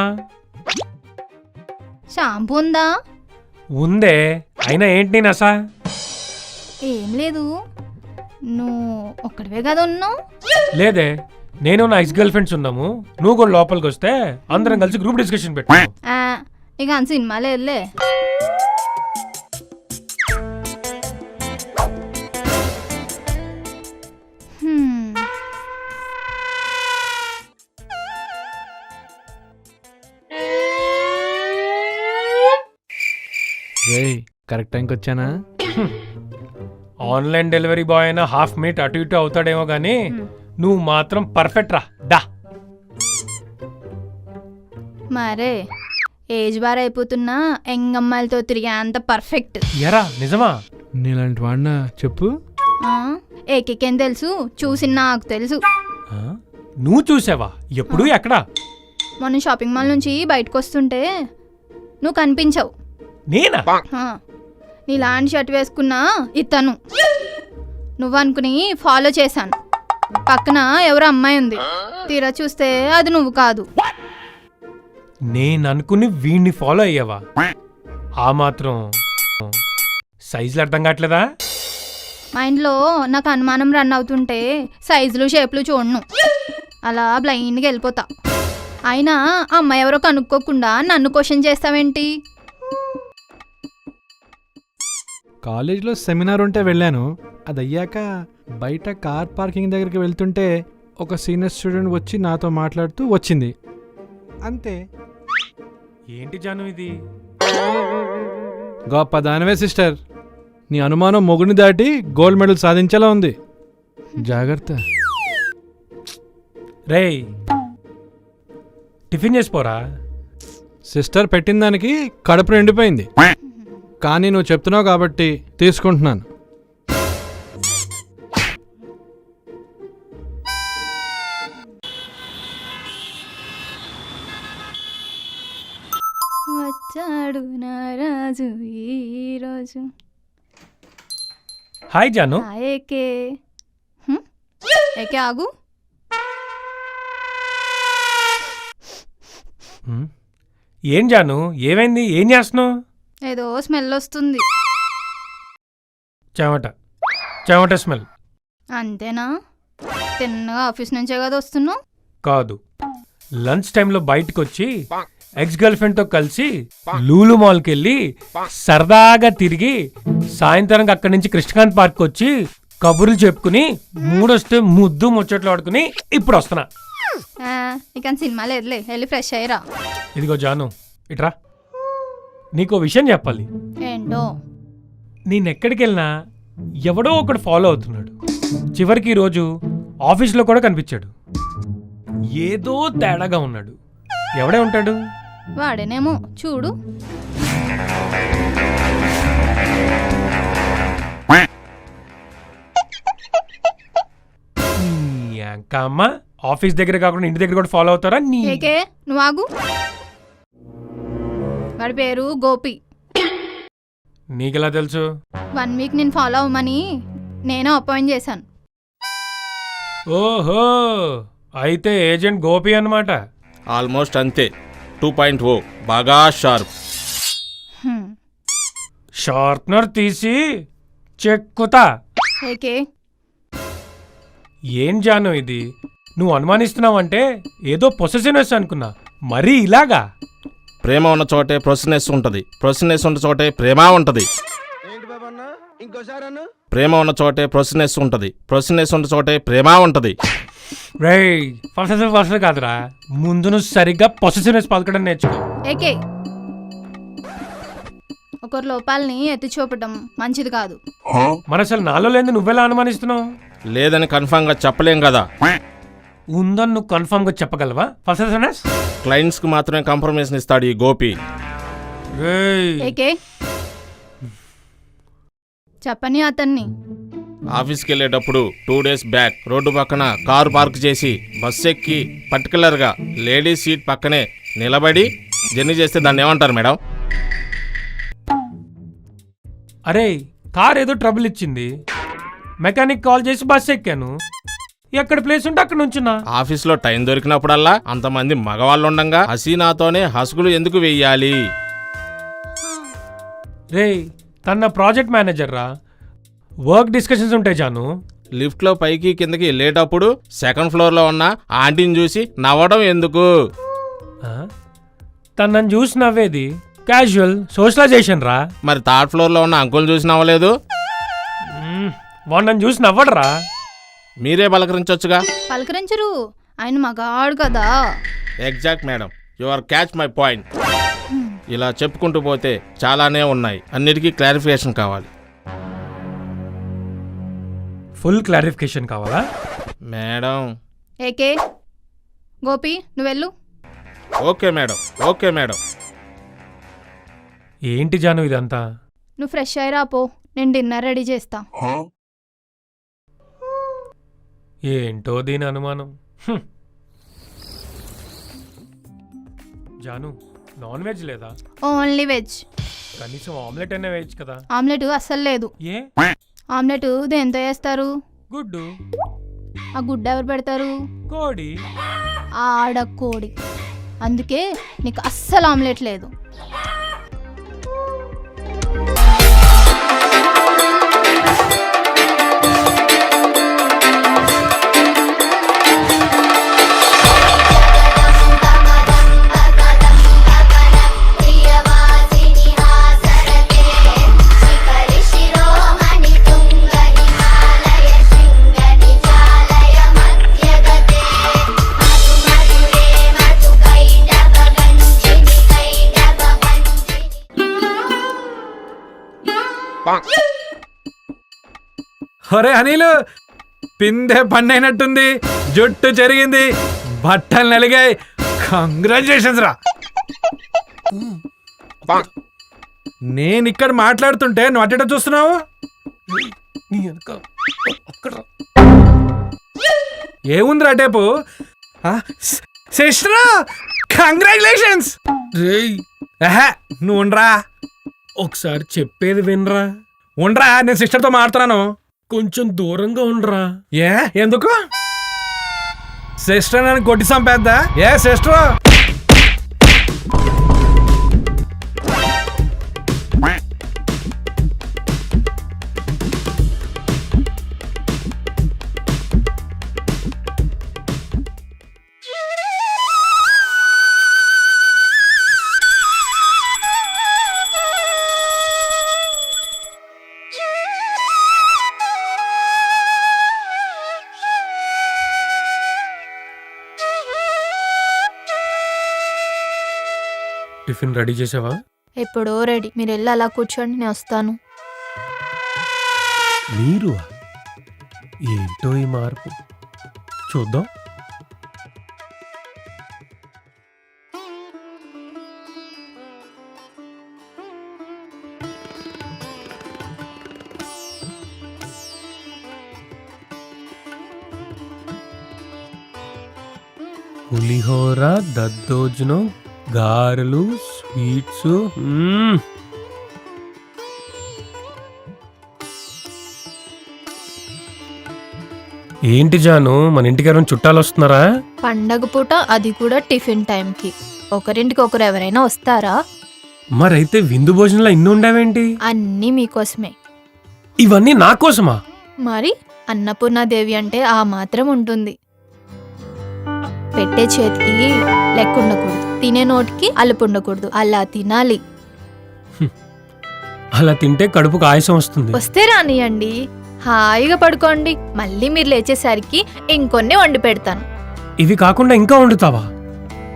షాంపూ ఉందా? ఉందే. అయినా ఏంటి నసా? ఏం లేదు, నువ్వు ఒక్కడివే కదా ఉన్నావు. లేదే, నేను నా ఎక్స్ గర్ల్ ఫ్రెండ్స్ ఉన్నాము. నువ్వు కూడా లోపలికి వస్తే అందరం కలిసి గ్రూప్ డిస్కషన్ పెట్టు. ఇక అంత సినిమా లేదులే. కరెక్ట్ టైంకి వచ్చానా? ఆన్లైన్ డెలివరీ బాయ్ అయినా హాఫ్ మినిట్ అటు ఇటు అవుతాడేమో గానీ నువ్వు మాత్రం పర్ఫెక్ట్ రా. డా మరే ఏజ్ బార్ అయిపోతున్నా యంగ్ అమ్మాయిలతో తిరిగే అంత పర్ఫెక్ట్. ఎరా నిజమా? నీలాంటి వాడినా చెప్పు. ఏకేకేం తెలుసు, చూసి నాకు తెలుసు. నువ్వు చూసావా? ఎప్పుడు ఎక్కడా? మొన్న షాపింగ్ మాల్ నుంచి బయటకు వస్తుంటే నువ్వు కనిపించావు. నేనా? నీలాంటి షర్ట్ వేసుకున్నా ఇతను నువ్వు అనుకుని ఫాలో చేశాను. పక్కన ఎవరో అమ్మాయి ఉంది, తీరా చూస్తే అది నువ్వు కాదు. నేను అనుకుని వీడిని ఫాలో అయ్యావా? ఆ మాత్రం సైజులు అర్థం కావట్లేదా? మైండ్లో నాకు అనుమానం రన్ అవుతుంటే సైజులు షేప్లు చూడను, అలా బ్లైండ్గా వెళ్ళిపోతా. అయినా ఆ అమ్మాయి ఎవరో కనుక్కోకుండా నన్ను క్వశ్చన్ చేస్తావేంటి? కాలేజ్లో సెమినార్ ఉంటే వెళ్ళాను. అది అయ్యాక బయట కార్ పార్కింగ్ దగ్గరికి వెళ్తుంటే ఒక సీనియర్ స్టూడెంట్ వచ్చి నాతో మాట్లాడుతూ వచ్చింది, అంతే. ఏంటి జాను ఇది? గొప్ప దానివే సిస్టర్, నీ అనుమానం మొగుని దాటి గోల్డ్ మెడల్ సాధించేలా ఉంది. జాగ్రత్త. రేయ్ టిఫిన్ చేసిపోరా. సిస్టర్ పెట్టిన దానికి కడుపు నిండిపోయింది, కానీ నువ్వు చెప్తున్నావు కాబట్టి తీసుకుంటున్నాను. వచ్చాడు నా రాజు ఈరోజు. హాయ్ జాను. ఏకే ఏకే ఆగు. ఏం జాను, ఏమైంది? ఏం చేస్తున్నావు? ఏదో స్మెల్ వస్తుంది. చెమట స్మెల్. అంతేనా? తిన్నగా ఆఫీస్ నుంచే కదా వస్తున్నావు? కాదు, లంచ్ టైంలో బయటకు వచ్చి ఎక్స్ గర్ల్ ఫ్రెండ్ తో కలిసి లూలు మాల్కి వెళ్ళి సరదాగా తిరిగి సాయంత్రం అక్కడి నుంచి కృష్ణకాంత్ పార్క్ వచ్చి కబుర్లు చెప్పుకుని మూడొస్తే ముద్దు ముచ్చట్లు ఆడుకుని ఇప్పుడు వస్తున్నా. ఇక సినిమా లేదులే, వెళ్ళి ఫ్రెష్ అయ్యరా. ఇదిగో జాను, ఇట్రా. నీకో విషయం చెప్పాలి. ఏంటో? నేనెక్కడికి వెళ్ళినా ఎవడో ఒకడు ఫాలో అవుతున్నాడు. చివరికి ఈరోజు ఆఫీస్లో కూడా కనిపించాడు. ఏదో తేడాగా ఉన్నాడు. ఎవడే ఉంటాడు? వాడేనేమో, చూడు. అమ్మ, ఆఫీస్ దగ్గర కాకుండా ఇంటి దగ్గర కూడా ఫాలో అవుతారా? ఏకే నువ్వు ఆగు. వాడి పేరు గోపి. నీకెలా తెలుసు? 1 వీక్ నేను ఫాలో అవ్వమని నేను అపాయింట్ చేశాను. ఓహో, అయితే ఏజెంట్ గోపి అన్నమాట. ఆల్మోస్ట్ అంతే. 2.0 బాగా షార్ప్. షార్ప్నర్ తీసి చెక్కుతా. ఏకే ఏం జాను ఇది? నువ్వు అనుమానిస్తున్నావంటే ఏదో పొసెసివ్నెస్ అనుకున్నా, మరీ ఇలాగా? ప్రేమ ఉన్న చోటే ప్రొసెనెస్ ఉంటుంది, ప్రొసెనెస్ ఉన్న చోటే ప్రేమ ఉంటుంది. ప్రేమ ఉన్న చోటే ప్రొసెనెస్ ఉంటుంది, ప్రొసెనెస్ ఉన్న చోటే ప్రేమ ఉంటుంది. రేయ్ ఫస్ట్ కాదురా, ముందు నువ్వు సరిగ్గా పొసెసివ్నెస్ పలకడం నేర్చుకో. ఏకే ఒకరి లోపాలని ఎత్తి చూపటం మంచిది కాదు. మరి అసలు నాలో లేని నువ్వెలా అనుమానిస్తున్నావు? లేదని కన్ఫామ్గా చెప్పలేం కదా. ఉందని నువ్వు కన్ఫర్మ్ గా చెప్పగలవా? పొసెసివ్నెస్ క్లయింట్స్కి మాత్రమే కాంప్రమైజ్ ఇస్తాడు ఈ గోపి. రేయ్ ఏకే చెప్పని అతన్ని. ఆఫీస్కి వెళ్ళేటప్పుడు 2 days బ్యాక్ రోడ్డు పక్కన కారు పార్క్ చేసి బస్సు ఎక్కి పర్టికులర్గా లేడీస్ సీట్ పక్కనే నిలబడి జర్నీ చేస్తే దాన్ని ఏమంటారు మేడం? అరే కార్ ఏదో ట్రబుల్ ఇచ్చింది, మెకానిక్ కాల్ చేసి బస్ ఎక్కాను, ఎక్కడ ప్లేస్ ఉంటే అక్కడ నుంచున్నా. ఆఫీస్లో టైం దొరికినప్పుడల్లా అంతమంది మగవాళ్ళు ఉండంగా హసీనాతోనే హసుగులు ఎందుకు వెయ్యాలి? రేయ్ తన ప్రాజెక్ట్ మేనేజర్ రా, వర్క్ డిస్కషన్స్ ఉంటాయి జాను. లిఫ్ట్లో పైకి కిందకి వెళ్ళేటప్పుడు 2nd floorలో ఉన్న ఆంటీని చూసి నవ్వడం ఎందుకు? తను నన్ను చూసి నవ్వేది క్యాజువల్ సోషలైజేషన్ రా. మరి 3rd floorలో ఉన్న అంకుల్ చూసి నవ్వలేదు? వాడు నన్ను చూసి నవ్వడరా. మీరే పలకరించొచ్చుగా. పలకరించరు, ఆయన మగాడు కదా. Exact madam, you are catch my point. ఇలా చెప్పుకుంటూ పోతే చాలానే ఉన్నాయి, అన్నిటికీ క్లారిఫికేషన్ కావాలి. ఫుల్ క్లారిఫికేషన్ కావాలా మేడం? ఏకే గోపి నువ్వు వెళ్ళు. Okay madam, okay madam. ఏంటి జాను ఇదంతా? నువ్వు ఫ్రెష్ అయ్యిరా పో, నేను డిన్నర్ రెడీ చేస్తా. ఏంటో దీని అనుమానం. జాను నాన్ వెజ్ లేదా? Only veg. కనీసం ఆమ్లెట్ అయినా వేయచ్చు కదా. ఆమ్లెట్ అస్సలు లేదు. ఏ? ఆమ్లెట్ దేంతో వేస్తారు? గుడ్డు. ఆ గుడ్డ ఎవరు పెడతారు? కోడి. ఆడ కోడి. అందుకే నీకు అస్సలు ఆమ్లెట్ లేదు. ఒరే అనిలు, పిందె పండైనట్టుంది, జుట్టు చెరిగింది, బట్టలు నలిగాయి. కంగ్రాచులేషన్స్ రా. నేను ఇక్కడ మాట్లాడుతుంటే నువ్వు అట్టేట చూస్తున్నావు. ఏముందిరా టేపు? Sister congratulations. నువ్వు ఉండరా, ఒకసారి చెప్పేది వినరా. ఉండరా, నేను సిస్టర్తో మాట్లాడుతున్నాను. కొంచెం దూరంగా ఉండరా. ఏ ఎందుకు? సిస్టర్ నన్ను కొట్టి చంపేద్దా? ఏ సిస్టర్? టిఫిన్ రెడీ చేసావా? ఎప్పుడో రెడీ. మీరు వెళ్ళి అలా కూర్చోండి, నేను వస్తాను. మీరు ఏంటో ఈ మార్పు చూద్దాం. పులిహోర, దద్దోజనం, గారెలు, స్వీట్స్. ఏంటి జాను, మన ఇంటికి ఎవరైనా చుట్టాలు వస్తున్నారా? పండగ పూట, అది కూడా టిఫిన్ టైంకి. ఒకరింటికి ఒకరు ఎవరైనా వస్తారా? మరైతే విందు భోజనంలో ఇన్ని ఉండవేంటి? అన్నీ మీకోసమే. ఇవన్నీ నా కోసమా? మరి అన్నపూర్ణాదేవి అంటే ఆ మాత్రం ఉంటుంది. పెట్టే చేతికి లెక్క ఉండకూడదు. తినే నోటికి అలుపు ఉండకూడదు, అలా తినాలి. అలా తింటే కడుపుకు ఆయాసం వస్తుంది. వస్తే రానియండి, హాయిగా పడుకోండి. మళ్ళీ మీరు లేచేసరికి ఇంకొన్ని వండి పెడతాను. ఇవి కాకుండా ఇంకా వండుతావా?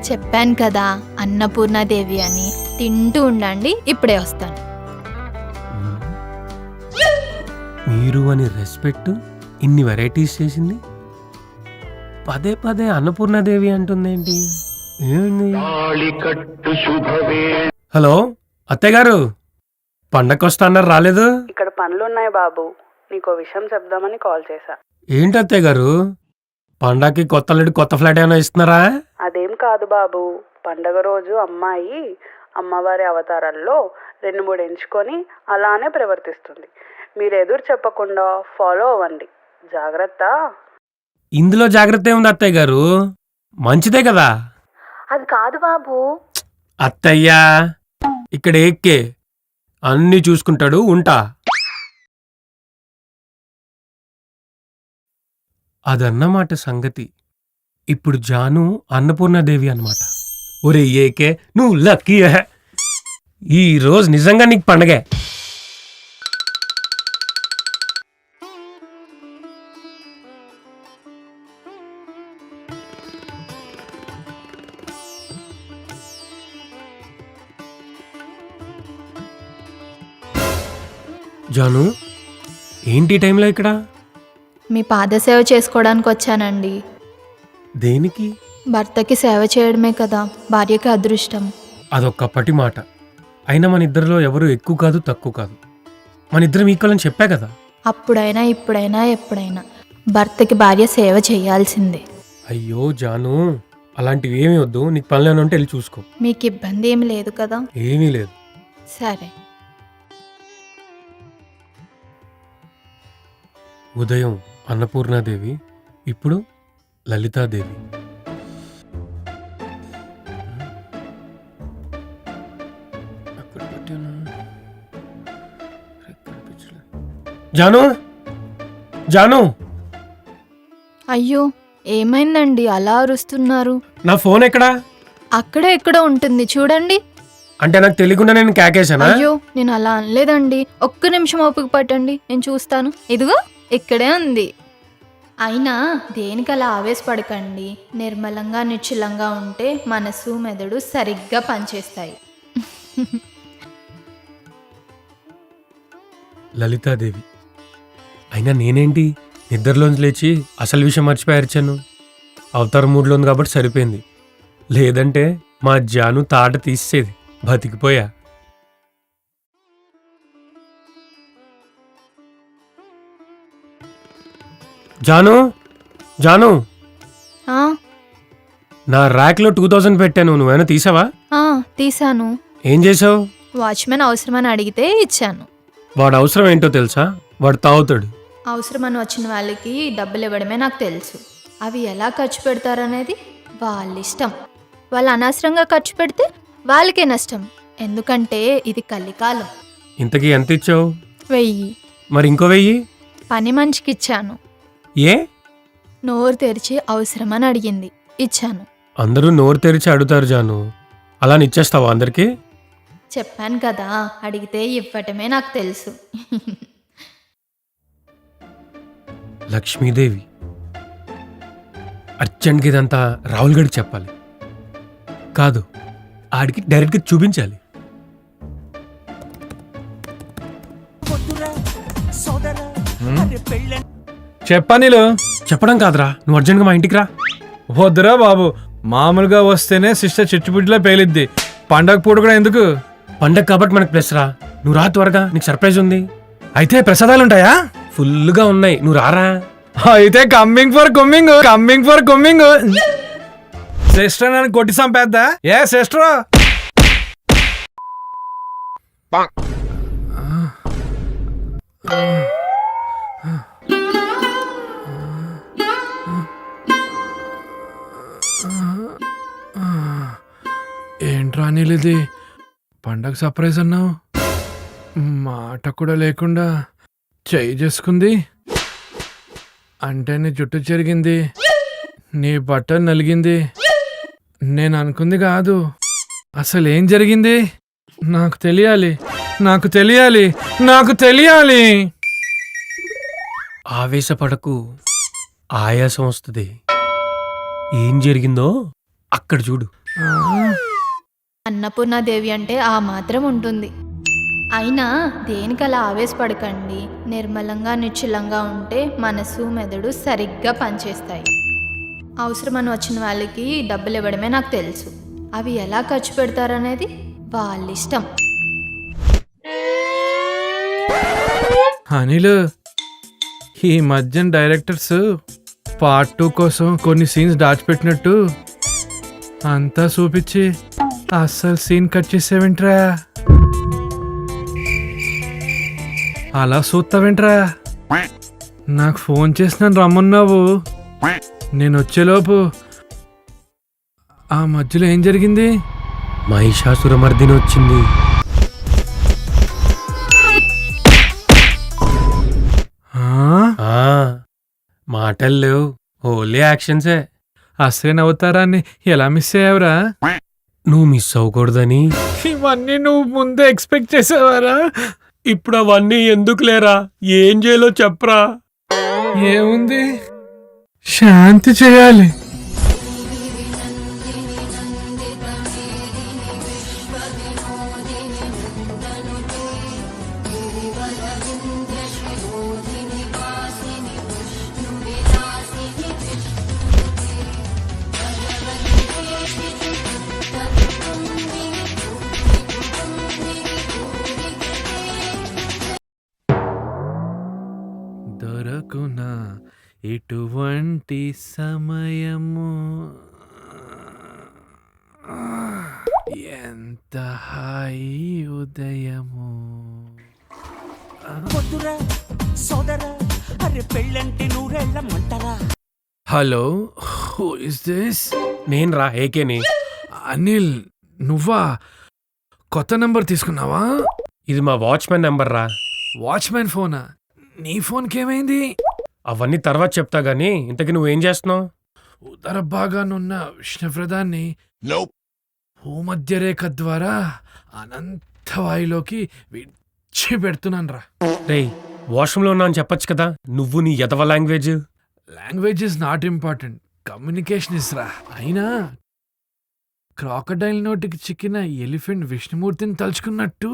చెప్పాను కదా అన్నపూర్ణాదేవి అని. తింటూ ఉండండి, ఇప్పుడే వస్తాను. మీరు అని రెస్పెక్ట్ ఇన్ని వెరైటీస్ చేసింది, పదే పదే అన్నపూర్ణాదేవి అంటుందేంటి? ఏమైంది? హలో అత్తయ్య గారు, పండగకొస్తాన్నారు రాలేదు? ఇక్కడ పనులున్నాయి బాబు, నీకో విషయం చెప్దామని కాల్ చేశా. ఏంటి అత్తయ్య గారు, పండగకి కొత్త అల్లుడు కొత్త ఫ్లాట్ ఏమైనా ఇస్తున్నారా? అదేం కాదు బాబు, పండగ రోజు అమ్మాయి అమ్మవారి అవతారాల్లో 2-3 ఎంచుకొని అలానే ప్రవర్తిస్తుంది. మీరు ఎదురు చెప్పకుండా ఫాలో అవ్వండి, జాగ్రత్త. ఇందులో జాగ్రత్త ఏముంది అత్తయ్య గారు, మంచిదే కదా. అది కాదు బాబు. అత్తయ్యా ఇక్కడ ఎక్కే అన్నీ చూసుకుంటాడు, ఉంటా. అదన్నమాట సంగతి. ఇప్పుడు జాను అన్నపూర్ణాదేవి అన్నమాట. ఒరే ఏకే, నువ్వు లక్కీ. ఈ రోజు నిజంగా నీకు పండగే. జాను, ఏంటి టైంలో ఇక్కడ? మీ పాదసేవ చేసుకోవడానికి వచ్చానండి. దేనికి? భర్తకి సేవ చేయడమే కదా భార్యకి అదృష్టం. అదొక్కప్పటి మాట. అయినా మన ఇద్దరిలో ఎవరు ఎక్కువ కాదు తక్కువ కాదు, మన ఇద్దరం ఈక్వల్ అని చెప్పా కదా. అప్పుడైనా ఇప్పుడైనా ఎప్పుడైనా భర్తకి భార్య సేవ చేయాల్సిందే. అయ్యో జాను, అలాంటివి ఏమీ వద్దు. నీకు పనులు ఉంటే వెళ్ళి చూసుకో. మీకు ఇబ్బంది ఏమి లేదు కదా? ఏమీ లేదు. సరే. ఉదయం అన్నపూర్ణాదేవి, ఇప్పుడు లలితాదేవి. జాను, జాను. అయ్యో ఏమైందండి అలా అరుస్తున్నారు? నా ఫోన్ ఎక్కడా? అక్కడే ఎక్కడో ఉంటుంది చూడండి. అంటే నాకు తెలియకుండా నేను కేకేశానా? అయ్యో నేను అలా అనలేదండి, ఒక్క నిమిషం ఓపిక పట్టండి, నేను చూస్తాను. ఇదిగో ఇక్కడే ఉంది. అయినా దేనికి అలా ఆవేశపడకండి. నిర్మలంగా నిశ్చలంగా ఉంటే మనసు మెదడు సరిగ్గా పనిచేస్తాయి. లలితాదేవి. అయినా నేనేంటి నిద్రలోంచి లేచి అసలు విషయం మర్చిపోయి అరిచాను. అవతారం మూడ్లో ఉంది కాబట్టి సరిపోయింది, లేదంటే మా జాను తాట తీసేది, బతికిపోయా. జాను, జాను, ఆ, నా ర్యాక్లో 2000 పెట్టాను, నువ్వేనా తీసావా? తీసాను. ఏం చేసావు? వాచ్మెన్ అవసరమని అడిగితే ఇచ్చాను. వాడు అవసరం ఏంటో తెలుసా? వాడు తాగుతాడు. అవసరమని వచ్చిన వాళ్ళకి డబ్బులు ఇవ్వడమే నాకు తెలుసు. అవి ఎలా ఖర్చు పెడతారనేది వాళ్ళ ఇష్టం. వాళ్ళు అనవసరంగా ఖర్చు పెడితే వాళ్ళకే నష్టం. ఎందుకంటే ఇది కలికాలం. ఇంతకీ ఎంత ఇచ్చావు? 1000. మరి ఇంకో 1000 పని మనిషికి ఇచ్చాను. ఏ? నోరు తెరిచి అవసరమని అడిగింది, ఇచ్చాను. అందరూ నోరు తెరిచి అడుగుతారు జాను, అలా ఇచ్చేస్తావా అందరికీ? చెప్పాను కదా, అడిగితే ఇవ్వటమే నాకు తెలుసు. లక్ష్మీదేవి, అర్జెంట్గా ఇదంతా రాహుల్ గడికి చెప్పాలి. కాదు, ఆడికి డైరెక్ట్గా చూపించాలి. చెప్పనీలు. చెప్పడం కాదురా, నువ్వు అర్జెంట్గా మా ఇంటికి రా. వద్దురా బాబు, మామూలుగా వస్తేనే సిస్టర్ చిచ్చుబుడ్డిలా పేలిద్ది, పండగ పూట కూడా ఎందుకు? పండగ కాబట్టి మనకు ప్లస్ రా. నువ్వు రా త్వరగా, నీకు సర్ప్రైజ్ ఉంది. అయితే ప్రసాదాలు ఉంటాయా? ఫుల్గా ఉన్నాయి, నువ్వు రారా. అయితే కమ్మింగ్ ఫర్ కొమ్మింగ్. సిస్టర్ నన్ను కొట్టి సంపేద్దా? ఏ సిస్టర్? ఏంట్రా అనిల్ ఇది, పండగ సర్ప్రైజ్ అన్నావు, మాట కూడా లేకుండా చెయ్యి చేసుకుంది. అంటే నీ జుట్టు చెరిగింది, నీ బట్ట నలిగింది, నేను అనుకుంది కాదు. అసలు ఏం జరిగింది? నాకు తెలియాలి, నాకు తెలియాలి, నాకు తెలియాలి. ఆవేశపడకు, ఆయాసం వస్తుంది. ఏం జరిగిందో అక్కడ చూడు. ఆ, అన్నపూర్ణాదేవి అంటే ఆ మాత్రం ఉంటుంది. అయినా దేనికలా ఆవేశపడకండి. నిర్మలంగా నిశ్చలంగా ఉంటే మనసు మెదడు సరిగ్గా పనిచేస్తాయి. అవసరమని వచ్చిన వాళ్ళకి డబ్బులు ఇవ్వడమే నాకు తెలుసు. అవి ఎలా ఖర్చు పెడతారనేది వాళ్ళ ఇష్టం. అనిల్, ఈ మధ్యన డైరెక్టర్స్ పార్ట్ 2 కోసం కొన్ని సీన్స్ దాచిపెట్టినట్టు అంతా చూపించి అస్సలు సీన్ కట్ చేసేవేంట్రా? అలా చూస్తావేంట్రా? నాకు ఫోన్ చేసి నన్ను రమ్మన్నావు. నేను వచ్చేలోపు ఆ మధ్యలో ఏం జరిగింది? మహిషాసురమర్దిని వచ్చింది. ఆ? ఆ, మాటలు లేవు, ఓన్లీ యాక్షన్సే. అసలైన అవతారాన్ని ఎలా మిస్ అయ్యావురా? నువ్వు మిస్ అవ్వకూడదని. ఇవన్నీ నువ్వు ముందే ఎక్స్పెక్ట్ చేసావారా? ఇప్పుడు అవన్నీ ఎందుకు లేరా? ఏం చేయాలో చెప్పరా. ఏముంది, శాంతి చేయాలి. దొరకునా ఇటువంటి సమయము, ఎంత హాయి ఉదయము. పొద్దురా సోదరా, అరే పెళ్ళంటే నూరెళ్ళమంటారా? Hello, who is this? నేను రా ఏకేని. అనిల్, నువ్వా? కొత్త నంబర్ తీసుకున్నావా? ఇది మా వాచ్మెన్ నెంబర్ రా. వాచ్మెన్ ఫోనా? నీ ఫోన్కి ఏమైంది? అవన్నీ తర్వాత చెప్తా గానీ ఇంతకీ నువ్వేం చేస్తున్నావు? ఉదర భాగానున్న విష్ణువ్రతాన్ని భూమధ్య రేఖ ద్వారా అనంత వాయులోకి విడిచి పెడుతున్నాను రా. రేయ్, వాష్రూమ్లో ఉన్నా అని చెప్పొచ్చు కదా. నువ్వు నీ ఎదవ language. Language is not important, communication is రా. అయినా క్రాకడైల్ నోటికి చిక్కిన ఎలిఫెంట్ విష్ణుమూర్తిని తలుచుకున్నట్టు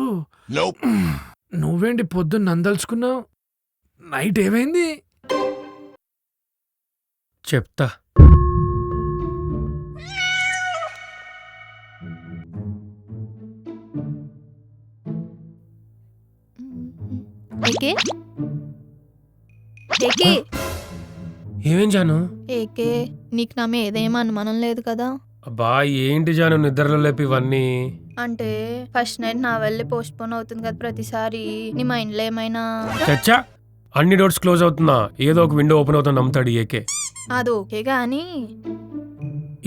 నువ్వేంటి పొద్దున్న నన్ను తలుచుకున్నావు? నైట్ ఏమైంది? చెప్తా. ఏకే ఏకే ఏమేం జాను? ఏకే, నీకు నా మీద ఏం అనుమానం లేదు కదా? అబ్బా ఏంటి జాను నిద్రలో లేపి ఇవన్నీ? అంటే ఫస్ట్ నైట్ నా వెళ్ళి పోస్ట్ పోన్ అవుతుంది కదా ప్రతిసారి. నీ మైండ్లో ఏమైనా? చచ్చా, అన్ని డోర్స్ క్లోజ్ అవుతున్నా, ఏదో ఒక విండో ఓపెన్ అవుతుంది నమ్ముతాడు ఏకే. అది ఓకే గానీ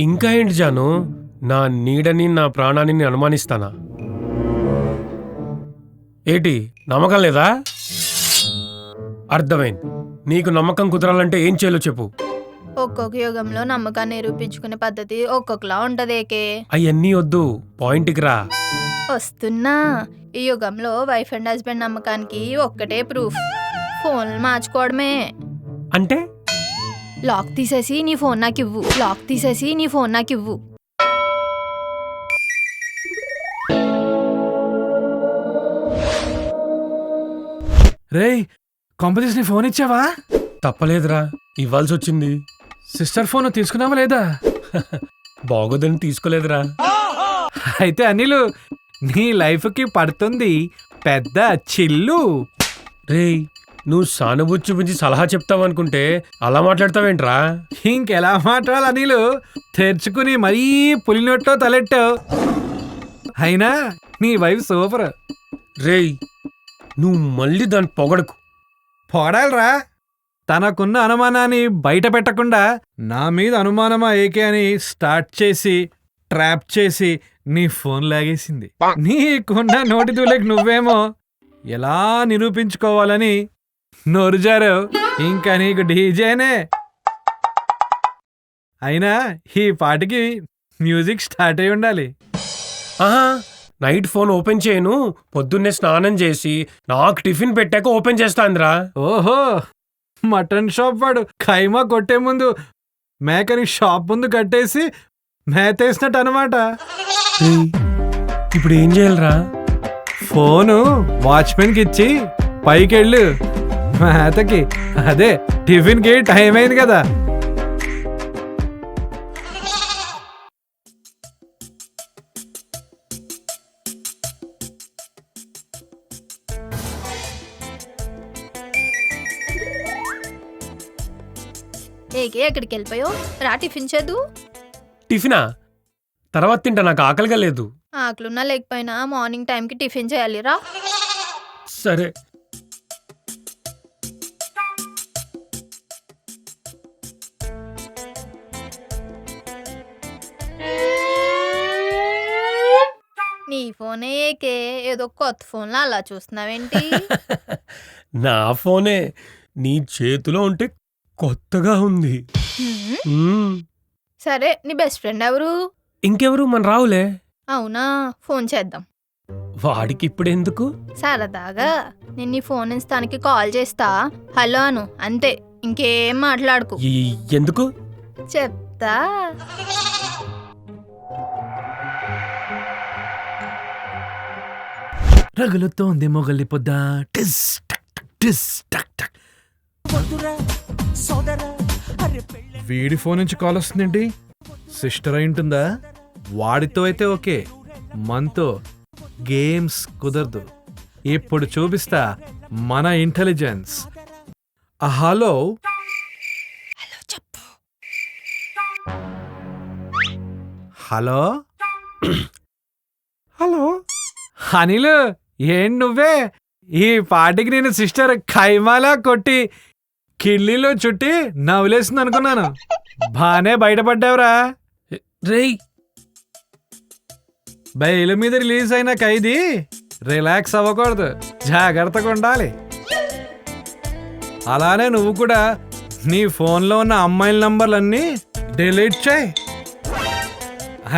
ఇంకా ఏంటి జాను, నా నీడని నా ప్రాణాన్ని నేను అనుమానిస్తానా? ఏంటి నమ్మకం లేదా? అర్థమైంది. నీకు నమ్మకం కుదరాలంటే ఏం చేయాలో చెప్పు. ఒక్కొక్క యుగంలో నమ్మకాన్ని నిరూపించుకునే పద్ధతి ఒక్కొక్కలా ఉంటది ఏకే. అవన్నీ వద్దు, పాయింట్కి రా. వస్తున్నా. ఈ యుగంలో వైఫ్ అండ్ హస్బెండ్ నమ్మకానికి ఒక్కటే ప్రూఫ్, ఫోన్లు మార్చుకోవడమే. అంటే లాక్ తీసేసి నీ ఫోన్ నాకు ఇవ్వు, లాక్ తీసేసి నీ ఫోన్ నాకు ఇవ్వు. రేయ్, కొంపతీసి నీ ఫోన్ ఇచ్చావా? తప్పలేదురా, ఇవ్వాల్సి వచ్చింది. సిస్టర్ ఫోన్ తీసుకున్నావా లేదా? బాగోదని తీసుకోలేదురా. అయితే అనిలు, నీ లైఫ్కి పడుతుంది పెద్ద చిల్లు. రేయ్, నువ్వు సానుభూతి చూపించి సలహా చెప్తావనుకుంటే అలా మాట్లాడతావేంట్రా? ఇంకెలా మాట్లాడాలి అనిలు? తెరుచుకుని మరీ పులినొట్టో తలెట్టావు. అయినా నీ వైఫ్ సూపర్. రేయ్, నువ్వు మళ్ళీ దాన్ని పొగడకు. పొగడాలరా? తనకున్న అనుమానాన్ని బయట పెట్టకుండా నా మీద అనుమానమా ఏకే అని స్టార్ట్ చేసి ట్రాప్ చేసి నీ ఫోన్ లాగేసింది. నీకున్న నోటి దూలకి నువ్వేమో ఎలా నిరూపించుకోవాలని నోరుజారు. ఇంకా నీకు డీజేనే. అయినా ఈ పాటికి మ్యూజిక్ స్టార్ట్ అయి ఉండాలి. ఆహా, నైట్ ఫోన్ ఓపెన్ చేయను, పొద్దున్నే స్నానం చేసి నాకు టిఫిన్ పెట్టాక ఓపెన్ చేస్తాందిరా. ఓహో, మటన్ షాప్ వాడు ఖైమా కొట్టే ముందు మేకని షాప్ ముందు కట్టేసి మేతేసినట్టు అనమాట. ఏయ్, ఇప్పుడు ఏం చేయాలరా? ఫోను వాచ్మెన్కి ఇచ్చి పైకి వెళ్ళు మేతకి. అదే టిఫిన్కి టైం అయింది కదా. ఏకే ఎక్కడికి వెళ్ళిపోయావు? రా టిఫిన్ చేదు. టిఫినా? తర్వాత తింటా, నాకు ఆకలిగా లేదు. ఆకలున్నా లేకపోయినా మార్నింగ్ టైంకి టిఫిన్ చేయాలిరా. సరే. నీ ఫోనే ఏకే, ఏదో కొత్త ఫోన్లో అలా చూస్తున్నావేంటి? నా ఫోనే నీ చేతిలో ఉంటే కొత్తగా ఉంది. హ్మ్. మ్మ్. సరే, నీ బెస్ట్ ఫ్రెండ్ ఎవరు? ఇంకెవరు, మన రావులే. అవునా, ఫోన్ చేద్దాం. వాడికి ఇప్పుడు ఎందుకు? సరదాగా నేను నీ ఫోన్ ఇస్తానికి కాల్ చేస్తా, హలో అను, అంతే, ఇంకేం మాట్లాడుకు. ఎందుకు? చెప్తా. రగులుతోంది మొగలి పొద్ద టిస్ టక్ టక్ టిస్ టక్ టక్. వద్దురా సోదరా అరే పెళ్ళ వీడి ఫోన్ నుంచి కాల్ వస్తుందేంటి? సిస్టర్ అయి ఉంటుందా? వాడితో అయితే ఓకే, మనతో గేమ్స్ కుదరదు. ఇప్పుడు చూపిస్తా మన intelligence. Hello hello hello. Anil, ఏం నువ్వే? ఈ పాటికి నేను సిస్టర్ ఖైమాలా కొట్టి కిళ్ళీలో చుట్టి నవ్వులేసింది అనుకున్నాను. బానే బయటపడ్డావురా. రేయ్, బయలు మీద రిలీజ్ అయిన ఖైదీ రిలాక్స్ అవ్వకూడదు, జాగ్రత్తగా ఉండాలి. అలానే నువ్వు కూడా నీ ఫోన్లో ఉన్న అమ్మాయిల నంబర్లన్నీ డిలీట్ చేయి.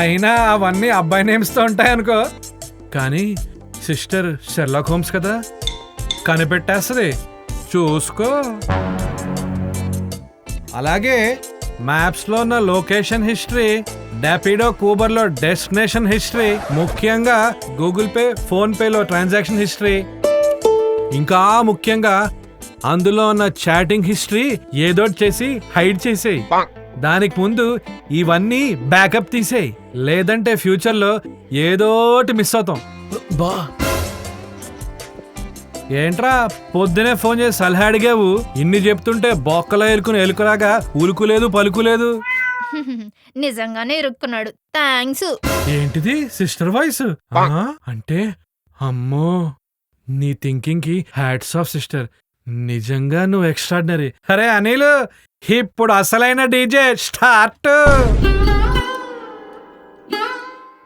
అయినా అవన్నీ అబ్బాయి నేమ్స్తో ఉంటాయనుకో, కానీ సిస్టర్ షెర్లాక్ హోమ్స్ కదా, కనిపెట్టేస్తుంది, చూసుకో. అలాగే మ్యాప్స్లో ఉన్న లొకేషన్ హిస్టరీ, డాపిడో కూబర్లో డెస్టినేషన్ హిస్టరీ, ముఖ్యంగా గూగుల్ పే, ఫోన్ పేలో ట్రాన్సాక్షన్ హిస్టరీ, ఇంకా ముఖ్యంగా అందులో ఉన్న చాటింగ్ హిస్టరీ ఏదోటి చేసి హైడ్ చేసేయి. దానికి ముందు ఇవన్నీ బ్యాకప్ తీసేయి, లేదంటే ఫ్యూచర్లో ఏదోటి మిస్ అవుతాం. బా. ఏంట్రా పొద్దునే ఫోన్ చేసి సలహా అడిగావు? ఇన్ని చెప్తుంటే బొక్కలో ఎలుకుని ఎలుకురాగా ఉలుకులేదు పలుకులేదు. నిజంగానే ఇరుక్కున్నాడు, థ్యాంక్స్. ఏంటిది సిస్టర్ వాయిస్? అంటే అమ్మో, నీ థింకింగ్ కి హ్యాట్స్ ఆఫ్ సిస్టర్. నిజంగా నువ్వు ఎక్స్ట్రాడినరీ. అరే అనిల్, ఇప్పుడు అసలైన డీజే స్టార్ట్.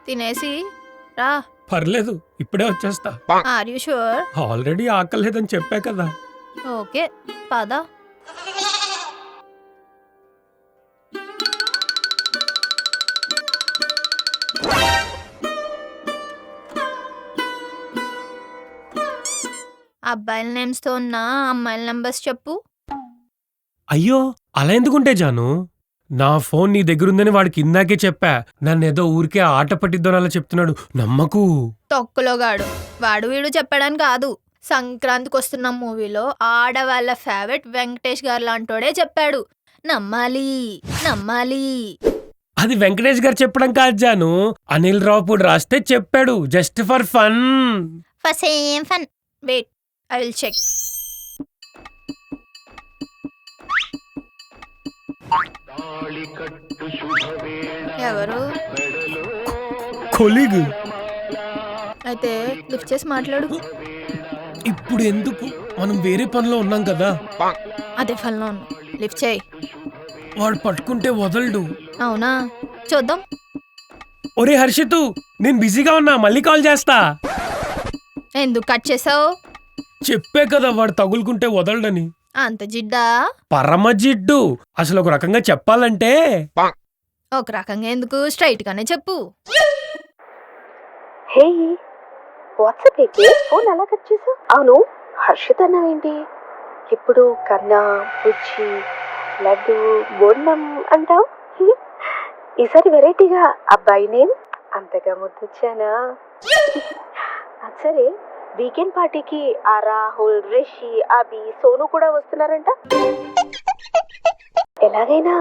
తినేసి రా. పర్లేదు, ఇప్పుడే వచ్చేస్తా. Are you sure? ఆల్రెడీ ఆకలేదని చెప్పా కదా. ఓకే, పద. అబ్బాయిల నేమ్స్ తో ఉన్న అమ్మాయిల నంబర్స్ చెప్పు. అయ్యో, అలా ఎందుకుంటే జాను? నా ఫోన్ నీ దగ్గర ఉందని వాడికి ఇందాకే చెప్పా. నన్ను ఏదో ఊరికే ఆట పట్టిద్దాం అలా చెప్తున్నాడు, నమ్మకు. తొక్కులోగాడు, వాడు వీడు చెప్పడానికి కాదు. సంక్రాంతికి వస్తున్న మూవీలో ఆడవాళ్ళ ఫేవరెట్ వెంకటేష్ గారు లాంటోడే చెప్పాడు, నమ్మాలి నమ్మాలి. అది వెంకటేష్ గారు చెప్పడం కాదు జాను, అనిల్ రావుపూడి రాస్తే చెప్పాడు, just for fun. For same fun. Wait, I will check. ఎవరు? కొలీగ్. అయితే లిఫ్ట్ చేసి మాట్లాడు. ఇప్పుడు ఎందుకు, మనం వేరే పనిలో ఉన్నాం కదా. అదే ఫన్లో ఉన్నా, లిఫ్ట్ చేయి. వాడు పట్టుకుంటే వదలడు. అవునా, చూద్దాం. ఒరే హర్షితు, నేను బిజీగా ఉన్నా, మళ్ళీ కాల్ చేస్తా. ఎందుకు కట్ చేసావు? చెప్పే కదా వాడు తగులుకుంటే వదలడని. అంత జిడ్డా? పరమ జిడ్డు. అసలు ఒక రకంగా చెప్పాలంటే ఒక రకంగా ఎందుకు స్ట్రైట్ గానే చెప్పు. హే వాట్సాప్ అయితే ఫోన్ అలా కట్ చేసా? అవును, హర్షిత్ అన్నావేంటి? ఇప్పుడు కన్నా, బుజ్జి, లడ్డు, బోండం అంటావు. ఈసారి వెరైటీగా అబ్బాయి నేమ్ అంతగా ముద్దొచ్చానా? అది సరే, వీకెండ్ పార్టీకి ఆ రాహుల్, రిషి, అభి, సోను కూడా వస్తున్నారంట. ఎలాగైనా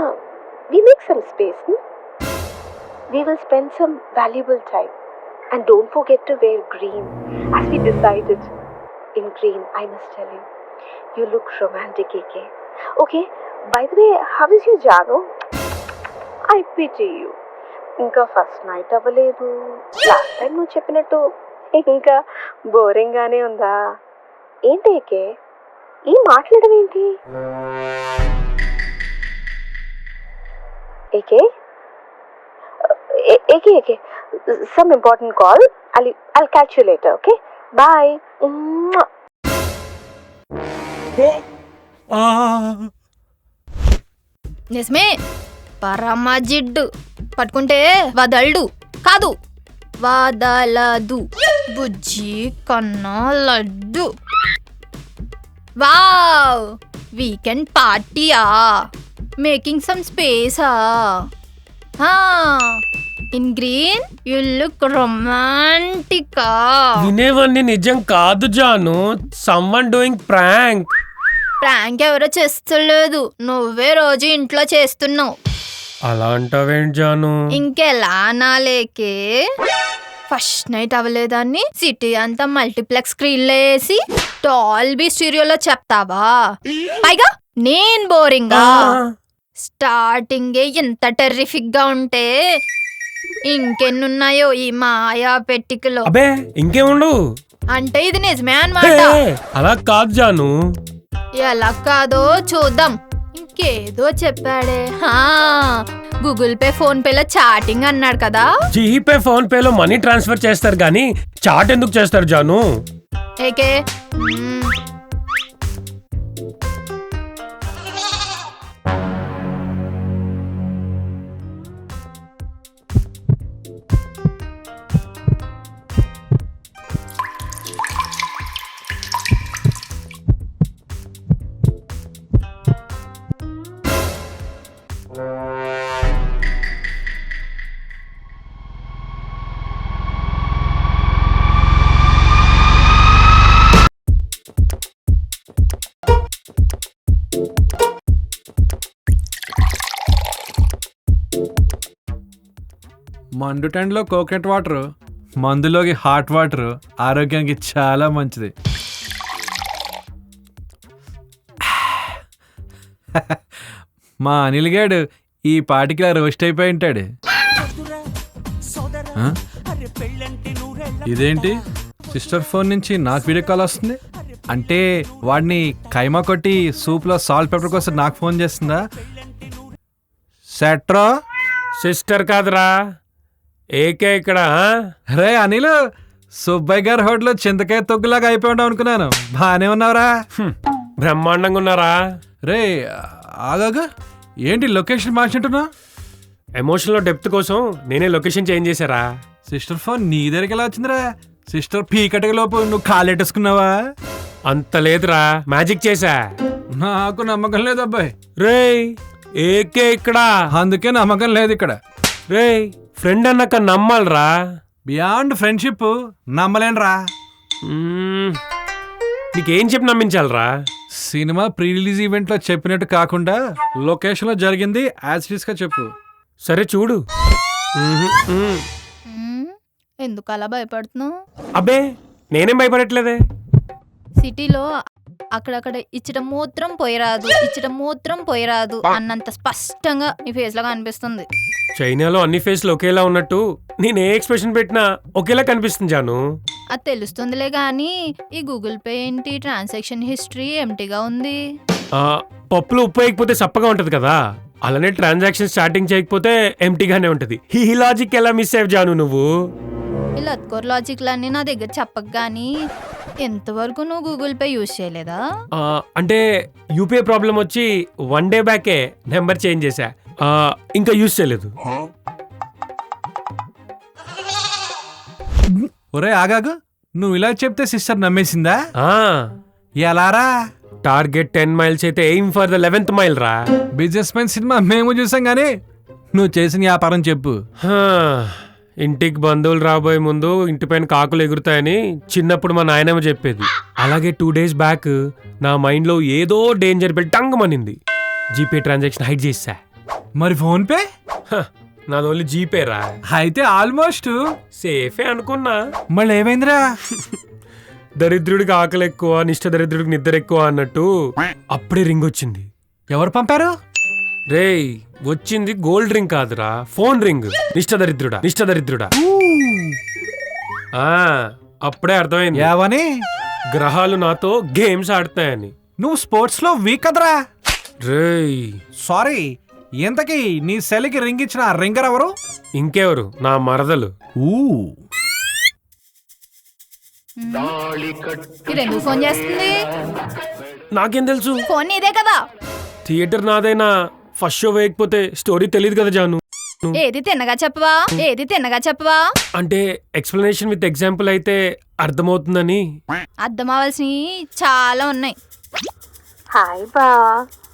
we make some space. We will spend some valuable time. And don't forget to wear green, as we decided. In green, I must tell you, you look romantic, AK. Okay, by the way, how is your Jano? I pity you. ఇంకా first night అవ్వలేదు. Last time నువ్వు చెప్పినట్టు ఇంకా బోరింగ్గానే ఉందా ఏంటి? AK ఏం మాట్లాడడం ఏంటి? AK AK AK some important call. I'll catch you later, okay? Bye. నిజమే, పరమ జిడ్డు. పట్టుకుంటే వదలడు కాదు, వదలదు. బుజ్జి కన్నా లడ్డు. వావ్, వీకెండ్ పార్టీయా? మేకింగ్ సమ్ స్పేసా? ఇన్ గ్రీన్ యు లుక్ రొమాంటికా. వినేవన్నీ నిజం కాదు జాను, సమ్వన్ డూయింగ్ ప్రాంక్. ప్రాంక్ ఎవరో చేస్తలేదు, నువ్వే రోజు ఇంట్లో చేస్తున్నావు. అలా అంటావేంటి జాను? ఇంకెలా అనాలేకే? ఫస్ట్ నైట్ అవ్వలేదాన్ని సిటీ అంతా మల్టీప్లెక్స్ స్క్రీన్లో వేసి డాల్బీ స్టీరియోలో చెప్తావా? పైగా నేను బోరింగా? స్టార్టింగే ఇంత టెర్రిఫిక్ గా ఉంటే ఇంకెన్నున్నాయో ఈ మాయా పెట్టికలో. అబే ఇంకేముండు. అంటే ఇది నిజమే అన్నమాట. అలా కాదు జాను. ఎలా కాదో చూద్దాం. ఇంకేదో చెప్పాడే, గూగుల్ పే, ఫోన్ పేలో చాటింగ్ అన్నాడు కదా. జీపే, ఫోన్ పేలో మనీ ట్రాన్స్ఫర్ చేస్తారు కానీ చాట్ ఎందుకు చేస్తారు జాను? ఏకే మండు టెండ్లో కోకోనట్ వాటర్, మందులోకి హాట్ వాటర్ ఆరోగ్యానికి చాలా మంచిది. మా అనిల్ గాడు ఈ పాటికి రోస్ట్ అయిపోయి ఉంటాడు. ఇదేంటి సిస్టర్ ఫోన్ నుంచి నాకు వీడియో కాల్ వస్తుంది? అంటే వాడిని కైమా కొట్టి సూప్లో సాల్ట్ పెప్పర్ కోసం నాకు ఫోన్ చేస్తుందా? సెట్రో సిస్టర్ కాదురా, ఏకే ఇక్కడ. రే అనిల్, సుబ్బయ్య గారి హోటల్లో చింతకాయ తొగ్గులాగా అయిపోయి ఉంటావు అనుకున్నాను. బాగానే ఉన్నావురా? బ్రహ్మాండంగా ఉన్నారా? రే ఆగాగా, ఏంటి లొకేషన్ మార్చినట్టున్నా? ఎమోషన్లో డెప్త్ కోసం నేనే లొకేషన్ చేంజ్ చేశారా. సిస్టర్ ఫోన్ నీ దగ్గరికి ఎలా వచ్చిందిరా? సిస్టర్ పీకటగా లోపు నువ్వు కాలెట్టేసుకున్నావా? అంత లేదురా, మ్యాజిక్ చేశా. నాకు నమ్మకం లేదు అబ్బాయి. రేయ్ ఏకే ఇక్కడ. అందుకే నమ్మకం లేదు ఇక్కడ. రేయ్ ఫ్రెండ్ అన్నాక నమ్మాలరా. Beyond friendship నమ్మలేనురా. నీకేం చెప్పి నమ్మించాలరా? సినిమా ప్రీ రిలీజ్ ఈవెంట్ లో చెప్పినట్టు కాకుండా లొకేషన్ లో జరిగింది యాజ్ ఇట్ గా చెప్పు. సరే చూడు. ఎందుకు అలా భయపడుతున్నావు? అబ్బే నేనేం భయపడట్లేదే. సిటీలో అక్కడక్కడ ఇచ్చట మూత్రం పోయరాదు అన్నంత స్పష్టంగా నీ ఫేస్ లాగా అనిపిస్తుంది. చైనాలో అన్ని ఫేస్లు ఒకేలా ఉన్నట్టు నేను ఏ ఎక్స్ప్రెషన్ పెట్టినా ఒకేలా కనిపిస్తుంది జాను. అది తెలుస్తుందిలే గానీ ఈ గూగుల్ పే ఏంటి, ట్రాన్సాక్షన్ హిస్టరీ ఎంటీగా ఉంది. పప్పులో ఉప్పు వేయకపోతే సప్పగా ఉంటది కదా, అలానే ట్రాన్సాక్షన్ స్టార్టింగ్ చేయకపోతే ఎంటీగానే ఉంటది. ఈ లాజిక్ ఎలా మిస్ అయ్యావు జాను నువ్వు? ఇలా అత్కోర్ లాజిక్లన్నీ నా దగ్గర చెప్పక గానీ ఎంతవరకు నువ్వు గూగుల్ పే యూజ్ చేయలేదా? అంటే యూపీఐ ప్రాబ్లం వచ్చి 1 డే బ్యాకే నెంబర్ చేంజ్ చేశా. ఇంకా యూజ్ చేయలేదు. ఒరే ఆగాగు, నువ్వు ఇలా చెప్తే సిస్టర్ నమ్మేసిందా? ఆ, ఎలారా? టార్గెట్ 10 మైల్స్ అయితే aim for the 11th mile రా. బిజినెస్ మ్యాన్ సినిమా మేము చూసాం గానీ నువ్వు చేసిన వ్యాపారం చెప్పు. హా, ఇంటికి బంధువులు రాబోయే ముందు ఇంటిపైన కాకులు ఎగురుతాయని చిన్నప్పుడు మా నాయనమ్మ చెప్పేది. అలాగే 2 days బ్యాక్ నా మైండ్లో ఏదో డేంజర్ బెల్ టంగమనింది. జీపే ట్రాన్సాక్షన్ హైడ్ చేసా. మరి ఫోన్ పే? నాది ఓన్లీ జీపే రా. అయితే ఆల్మోస్ట్ సేఫే అనుకున్నా. మళ్ళీ ఏమైందిరా? దరిద్రుడికి ఆకలి ఎక్కువ, నిష్ఠ దరిద్రుడికి నిద్ర ఎక్కువ అన్నట్టు అప్పుడే రింగ్ వచ్చింది. ఎవరు పంపారు? రేయ్, వచ్చింది గోల్డ్ రింగ్ కాదురా, ఫోన్ రింగ్. నిష్ఠ దరిద్రుడా, నిష్ఠ దరిద్రుడా. అప్పుడే అర్థమైంది ఏవని? గ్రహాలు నాతో గేమ్స్ ఆడుతాయని. నువ్వు స్పోర్ట్స్ లో వీక్ కదరా. రేయ్, సారీ, ఇంతకీ నీ సెల్కి రింగ్ ఇచ్చిన రింగర్ ఎవరు? ఇంకెవరు, నా మరదలు. ఎందుకు ఫోన్ చేస్తుంది? నాకేం తెలుసు? ఫోన్ ఇదే కదా. థియేటర్ నాదైనా ఫస్ట్ షో వేయకపోతే స్టోరీ తెలియదు కదా జాను. ఏది తిన్నగా చెప్పవా? ఏది తిన్నగా చెప్పవా? అంటే ఎక్స్ప్లెనేషన్ విత్ ఎగ్జాంపుల్ అయితే అర్థమవుతుందని. అర్థం అవ్వాల్సినవి చాలా ఉన్నాయి. హాయ్ బా,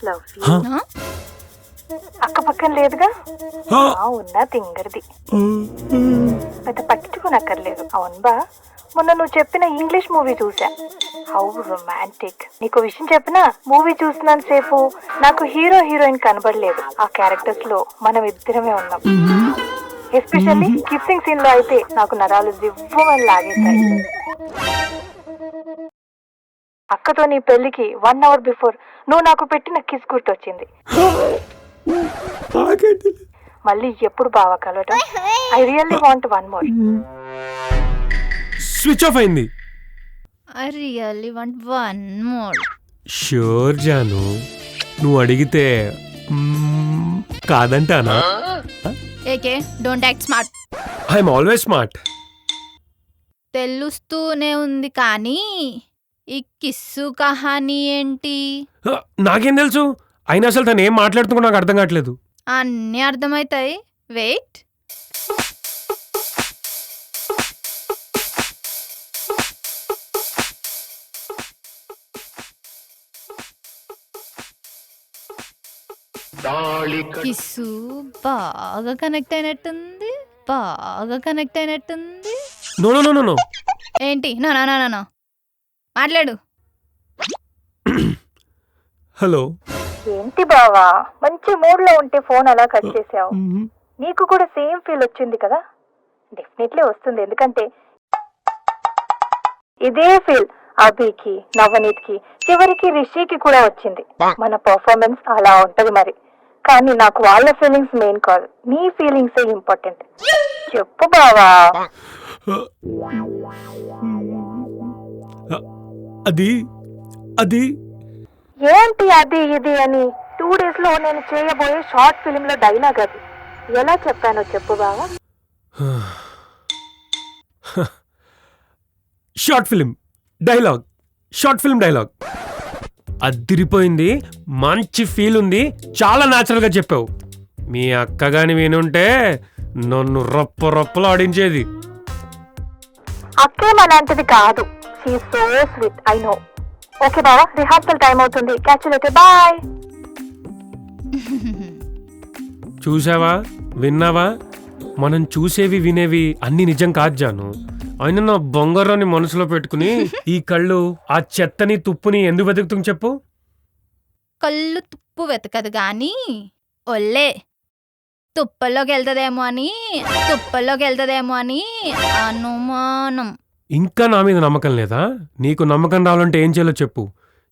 లవ్ యూ. అక్క పక్కన లేదుగా? ఉన్నా తింగర్ది, పెద్ద పట్టించుకోనక్కర్లేదు. అవును బా, మొన్న నువ్వు చెప్పిన ఇంగ్లీష్ మూవీ చూసా. How romantic. నీకు విషయం చెప్పినా, మూవీ చూసినంత సేపు నాకు హీరో హీరోయిన్ కనబడలేదు. ఆ క్యారెక్టర్స్ లో మనం ఇద్దరమే ఉన్నాం. ఎస్పెషల్లీ కిస్సింగ్ సీన్ లో అయితే నాకు నరాలు జివ్వమని లాగేశాయి. అక్కతో నీ పెళ్లికి 1 hour బిఫోర్ నువ్వు నాకు పెట్టిన కిస్ గుర్తొచ్చింది. మళ్ళీ ఎప్పుడు బావా కలవటం? I really want 1 more. Switch off అయింది. I really want 1 more. Sure జాను, నువ్వు అడిగితే కాదంటానా? AK, don't act smart. I'm always smart. తెలుస్తూనే ఉంది కానీ ఈ కిస్సు కహానీ ఏంటి? నాకేం తెలుసు? అయినా అసలు తను ఏం మాట్లాడుతున్నా నాకు అర్థం కావట్లేదు. అన్నీ అర్థమవుతాయి, వెయిట్. కిస్సు బాగా కనెక్ట్ అయినట్టుంది, బాగా కనెక్ట్ అయినట్టుంది. No no no no. ఏంటి? నో నో నో నో, మాట్లాడు. హలో. ఏంటి బావా, మంచి మూడ్ లో ఉంటే ఫోన్ అలా కట్ చేసావు? నీకు కూడా సేమ్ ఫీల్ వచ్చింది కదా? డెఫినెట్లీ వస్తుంది, ఎందుకంటే ఇదే ఫీల్ అభికి, నవనీత్కి, చివరికి రిషికి కూడా వచ్చింది. మన పర్ఫార్మెన్స్ అలా ఉంటది మరి. కానీ నాకు వాళ్ళ ఫీలింగ్స్ మెయిన్ కాదు, నీ ఫీలింగ్స్ ఇంపార్టెంట్. చెప్పు బావా. అది అది ఏంటి అది ఇది అని 2 days లో నేను చేయబోయే షార్ట్ ఫిల్మ్ లో డైలాగ్ అది. ఎలా చెప్పానో చెప్పు బావా. Short film dialogue, short film dialogue అదిరిపోయింది. మంచి ఫీల్ ఉంది, చాలా న్యాచురల్ గా చెప్పావు. మీ అక్క గాని వినుంటే నన్ను రొప్ప రొప్పలు ఆడించేది. అక్కేం అలాంటిది కాదు. She so sweet, I know. Okay బావా, రిహార్సల్ టైం అవుతుంది. Catch you later, bye. చూసావా, విన్నావా? మనం చూసేవి వినేవి అన్ని నిజం కాదు జాను. అయినా నా బొంగరాన్ని మనసులో పెట్టుకుని ఈ కళ్ళు ఆ చెత్తని తుప్పుని ఎందుకు వెతుకుతుంది చెప్పు? కళ్ళు తుప్పు వెతకదు గాని ఒళ్ళే తుప్పల్లోకి వెళ్తదేమో అని అనుమానం. ఇంకా నా మీద నమ్మకం లేదా? నీకు నమ్మకం రావాలంటే ఏం చేయాలో చెప్పు.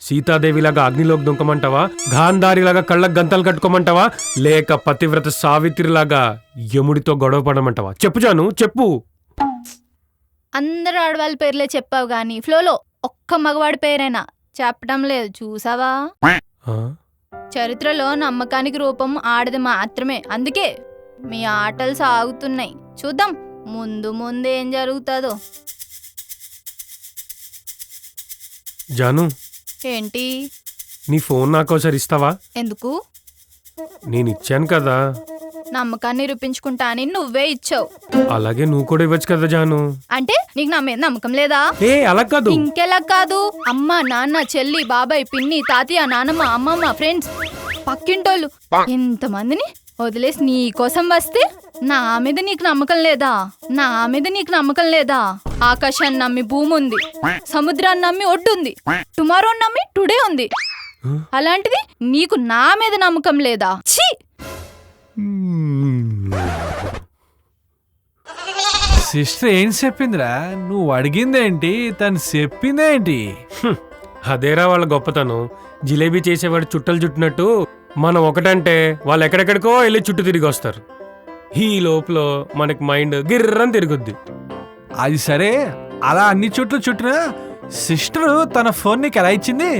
సీతాదేవిలాగా అగ్నిలోకి దుంకమంటావా? గాంధారిలాగా కళ్ళకు గంతలు కట్టుకోమంటావా? లేక పతివ్రత సావిత్రిలాగా యముడితో గొడవ పడమంటావా? చెప్పు జాను, చెప్పు. అందరు ఆడవాళ్ళ పేర్లే చెప్పావు గాని ఫ్లోలో ఒక్క మగవాడి పేరైనా చెప్పడం లేదు, చూసావా? చరిత్రలో నమ్మకానికి రూపం ఆడది మాత్రమే. అందుకే మీ ఆటలు సాగుతున్నాయి. చూద్దాం ముందు ముందు ఏం జరుగుతుందో. జాను, ఏంటి? నీ ఫోన్ నాకు ఒకసారి ఇస్తావా? ఎందుకు? నేను ఇచ్చాను కదా. నమ్మకాన్ని నిరూపించుకుంటా అని నువ్వే ఇచ్చావు. అలాగే నువ్వు కూడా ఇవ్వచ్చు కదా జాను. అంటే నీకు నా మీద నమ్మకం లేదా? ఏ అలా కాదు. ఇంకెలా కాదు? అమ్మ, నాన్న, చెల్లి, బాబాయ్, పిన్ని, తాతయ్య, నానమ్మ, అమ్మమ్మ, ఫ్రెండ్స్, పక్కింటోళ్ళు ఇంతమందిని వదిలేసి నీ కోసం వస్తే నా మీద నీకు నమ్మకం లేదా? నా మీద నీకు నమ్మకం లేదా? ఆకాశాన్ని నమ్మి భూమి ఉంది, సముద్రాన్ని నమ్మి ఒడ్డుంది, టుమారో నమ్మి టుడే ఉంది. అలాంటిది నీకు నా మీద నమ్మకం లేదా? ఛీ! సిస్టర్ ఏం చెప్పిందిరా? నువ్వు అడిగిందేంటి, తను చెప్పిందేంటి? అదేరా వాళ్ళ గొప్పతనం. జిలేబీ చేసేవాడు చుట్టలు చుట్టినట్టు మనం ఒకటంటే వాళ్ళు ఎక్కడెక్కడికో వెళ్ళి చుట్టూ తిరిగి వస్తారు. ఈ లోపల మనకి మైండ్ గిర్రని తిరుగుద్ది. అది సరే, అలా అన్ని చుట్లు చుట్టినా సిస్టర్ తన ఫోన్ నీకు ఎలా ఇచ్చింది?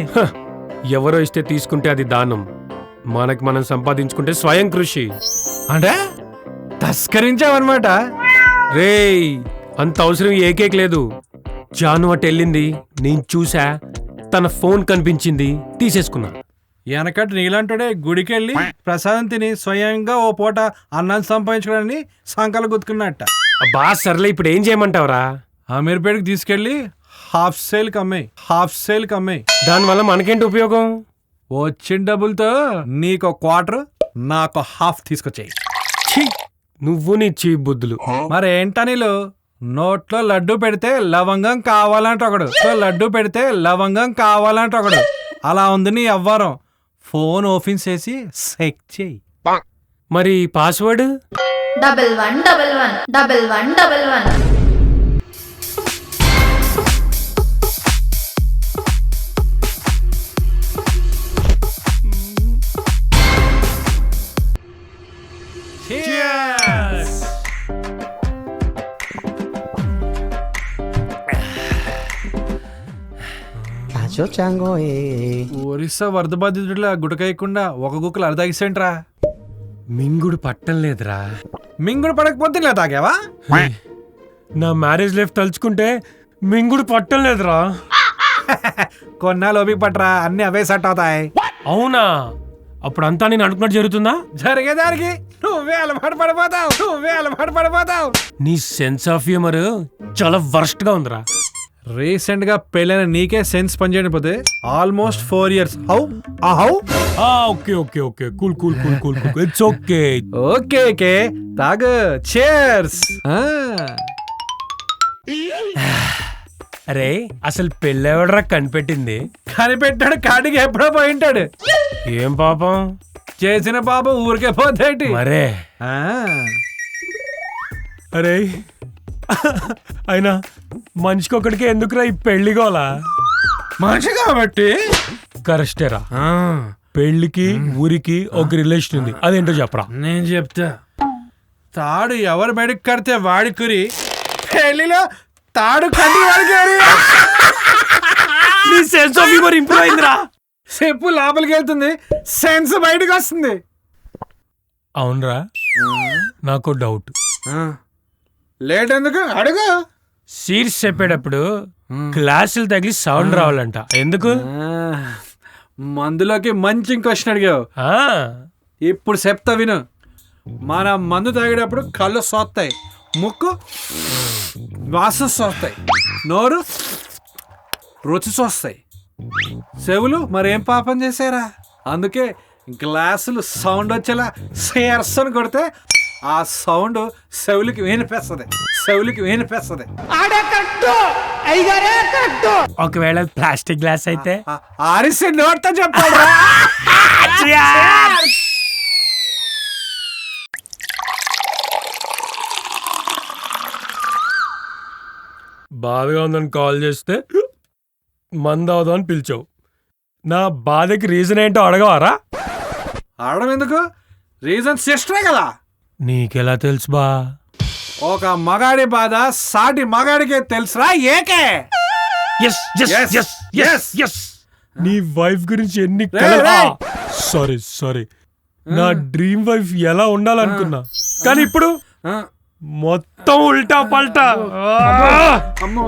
ఎవరో ఇస్తే తీసుకుంటే అది దానం, మనకి మనం సంపాదించుకుంటే స్వయం కృషి. అంటే తస్కరించావన్నమాట. రేయ్, అంత అవసరం ఏకేక్ లేదు. జాను అటు వెళ్ళింది, నేను చూసా, తన ఫోన్ కనిపించింది, తీసేసుకున్నా. వెనకటి నీలాంటోడే గుడికెళ్ళి ప్రసాదం తిని స్వయంగా ఓ పూట అన్నాన్ని సంపాదించుకోవడాన్ని సంకలు గుర్తుకున్నట్ట. అబ్బా సర్లే, ఇప్పుడు ఏం చేయమంటావురా? అమీర్పేటకి తీసుకెళ్ళి హాఫ్ సేల్ కమ్మాయి. దానివల్ల మనకేంటి ఉపయోగం? వచ్చిన డబ్బులతో నీకు క్వార్టర్, నాకు హాఫ్ తీసుకొచ్చాయి. ఛీ, నువ్వు నీ చీ బుద్ధులు. మరేంటనిలు, నోట్లో లడ్డు పెడితే లవంగం కావాలంట ఒకడు, లడ్డు పెడితే లవంగం కావాలంట ఒకడు. అలా ఉంది నీ అవ్వారం. ఫోన్ ఓపెన్ చేసి చెక్ చేయి. మరి పాస్వర్డ్? 11111111. ఒరిస్సా వరద బాధితుడిలా గుటకేయకుండా ఒక గుక్కలు అర్ధాగిసేంట్రా? మింగుడు పట్టం లేదురా. మింగుడు పడకపోతే ఇలా తాగావా? నా మ్యారేజ్ లైఫ్ తలుచుకుంటే మింగుడు పట్టం లేదురా. కొన్నాళ్ళు ఓపిక పట్టరా, అన్ని అవే సెట్ అవుతాయి. అవునా? అప్పుడంతా నేను అనుకున్నట్టు జరుగుతుందా? జరిగేదానికి నువ్వే అలవాటు పడిపోతావు. నీ సెన్స్ ఆఫ్ హ్యూమర్ చాలా వర్స్ట్ గా ఉందిరా. రీసెంట్ గా పెళ్ళైన నీకే సెన్స్ పనిచేయకపోతే almost 4 years. How okay cool it's okay. Okay తాగు. చేర్స్. అరే, అసలు పెళ్ళెవడరా కనిపెట్టింది? కనిపెట్టాడు, కాడికి ఎప్పుడో పోయింటాడు. ఏం పాపం చేసిన పాపం ఊరికే పోతేటి మరే. అరే అయినా మనిషికొకడికి ఎందుకురా ఈ పెళ్లి గోలా? మనిషి కాబట్టి కరెస్టేరా. పెళ్లికి ఊరికి ఒక రిలేషన్ ఉంది, అదేంటో చెప్పరా. నేను చెప్తా. తాడు ఎవరు మెడకు కడితే వాడి కురి, పెళ్లిలో తాడు కట్టి వాడికి. నీ సెన్స్ ఆఫ్ హ్యూమర్ ఇంప్రూవ్ అయిందిరా. చెప్పు లోపలికి వెళ్తుంది, సెన్స్ బయటకు వస్తుంది. అవునరా, నాకు డౌట్. లేట్ ఎందుకు అడుగు. సీట్స్ చెప్పేటప్పుడు క్లాసులు తగిలి సౌండ్ రావాలంట, ఎందుకు? మందులోకి మంచి క్వశ్చన్ అడిగావు. ఇప్పుడు చెప్తా విను. మన మందు తాగేటప్పుడు కళ్ళు సోస్తాయి, ముక్కు వాసన సోస్తాయి, నోరు రుచి చూస్తాయి, చెవులు మరేం పాపం చేశారా? అందుకే గ్లాసులు సౌండ్ వచ్చేలా సేర్సని కొడితే ఆ సౌండ్ చెవులకి వినిపిస్తుంది. ఒకవేళ ప్లాస్టిక్ గ్లాస్ అయితే ఆరిసి నోట్తో చెప్పాడు. బాధగా ఉందని కాల్ చేస్తే మందు అవుదాం అని పిలిచావు. నా బాధకి రీజన్ ఏంటో అడగవారా? ఆడడం ఎందుకు, రీజన్ సిస్టరే కదా. నీకెలా తెలుసు బా? ఒక మగాడి బాధ సాటి మగాడికే తెలుసురా. ఏకే నీ వైఫ్ గురించి ఎన్ని సారీ నా డ్రీమ్ వైఫ్ ఎలా ఉండాలనుకున్నా, కానీ ఇప్పుడు మొత్తం ఉల్టా పల్టా. అమ్మో.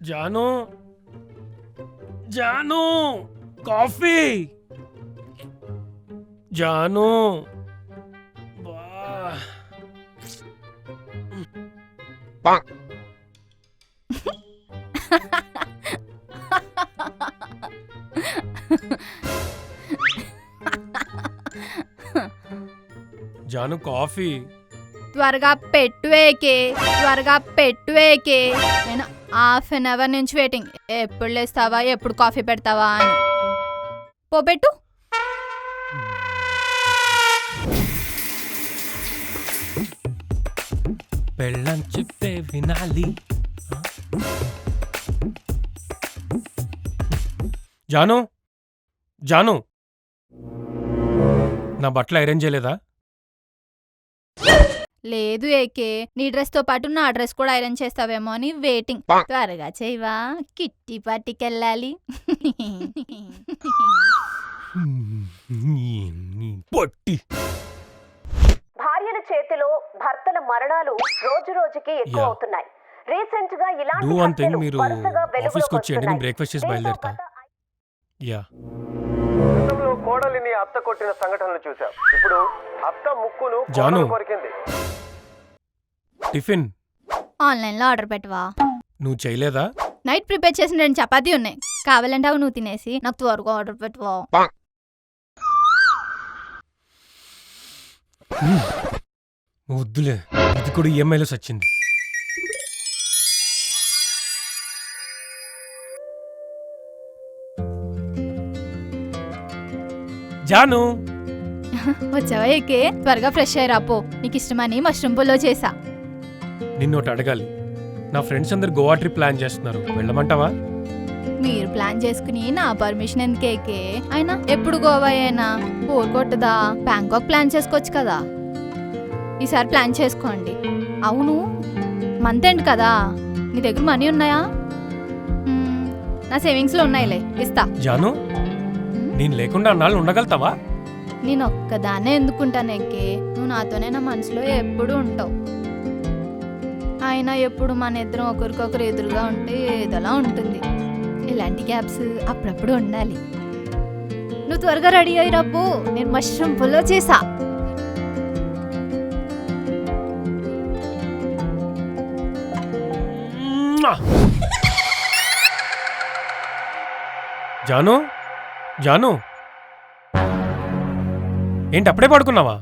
జాను జాను కాఫీ జాను బా. జాను కాఫీ త్వరగా పెట్టువేకే, త్వరగా పెట్టువేకే. నేను హాఫ్ అన్ అవర్ నుంచి వెయిటింగ్, ఎప్పుడు లేస్తావా, ఎప్పుడు కాఫీ పెడతావా అని. పో పెట్టు. పెళ్ళం చెప్తే వినాలి. జాను జాను నా బట్టలు ఐరన్ చేయలేదా? లేదు ఏకే, నీ డ్రెస్ తో పాటు నా డ్రెస్ కూడా ఐరన్ చేస్తావేమో అని వెయిటింగ్. త్వరగా చేయవా, కిట్టి పార్టీకెళ్ళాలి. పొట్టి భార్యల చేతిలో భర్తల మరణాలు రోజు రోజుకి ఎక్కువ Yeah. అవుతున్నాయి. రీసెంట్ గా ఇలాంటి డూ వన్ థింగ్, హత్యలు మీరు వరుసగా వెలుగులోకి ఆఫీస్కి వచ్చేయండి, నేను వస్తున్నాయి. బ్రేక్ఫాస్ట్ చేసి దీంతో బయలుదేరుతా. గత యా గతంలో కోడలిని అత్త కొట్టిన సంఘటనలు చూశాం. ఇప్పుడు అత్త ముక్కును జాను. కోడలు కొరికింది. టిఫిన్ ఆన్లైన్ లో ఆర్డర్ పెట్టవా? నువ్వు చేయలేదా? నైట్ ప్రిపేర్ చేసిన 2 చపాతీ ఉన్నాయి, కావాలంటే అవి నువ్వు తినేసి నాకు త్వరగా ఆర్డర్ పెట్టవా? వద్దులే, ఇది కూడా ఈఎంఐలో సచ్చింది. జాను వచ్చావా ఏకే? త్వరగా ఫ్రెష్ అయ్యి పో, నీకు ఇష్టమని మష్రూమ్ పుల్లో చేసా. నిన్నోటి అడగాలి. నా ఫ్రెండ్స్ అందరు గోవా ట్రిప్ ప్లాన్ చేస్తున్నారు, వెళ్ళమంటావా? మీరు ప్లాన్ చేసుకుని నా పర్మిషన్ ఎందుకేకే? అయినా ఎప్పుడు గోవా అయినా బోర్ కొట్టదా? బ్యాంకాక్ ప్లాన్ చేసుకోవచ్చు కదా. ఈసారి ప్లాన్ చేసుకోండి. అవును, మంత్ ఎండ్ కదా, నీ దగ్గర మనీ ఉన్నాయా? నా సేవింగ్స్లో ఉన్నాయిలే, ఇస్తా. జాను నేను లేకుండా అన్నాళ్ళు ఉండగలుగుతావా? నేను ఒక్కదాన్నే ఎందుకుంటాను ఎక్కే, నువ్వు నాతోనే నా మనసులో ఎప్పుడు ఉంటావు. అయినా ఎప్పుడు మన ఇద్దరం ఒకరికొకరు ఎదురుగా ఉంటే ఏదోలా ఉంటుంది. ఇలాంటి గ్యాప్స్ అప్పుడప్పుడు ఉండాలి. నువ్వు త్వరగా రెడీ అయ్యి రప్పు, నేను మష్రూమ్ పుల్లో చేసా. జాను జాను ఏంటి అప్పుడే పడుకున్నావా?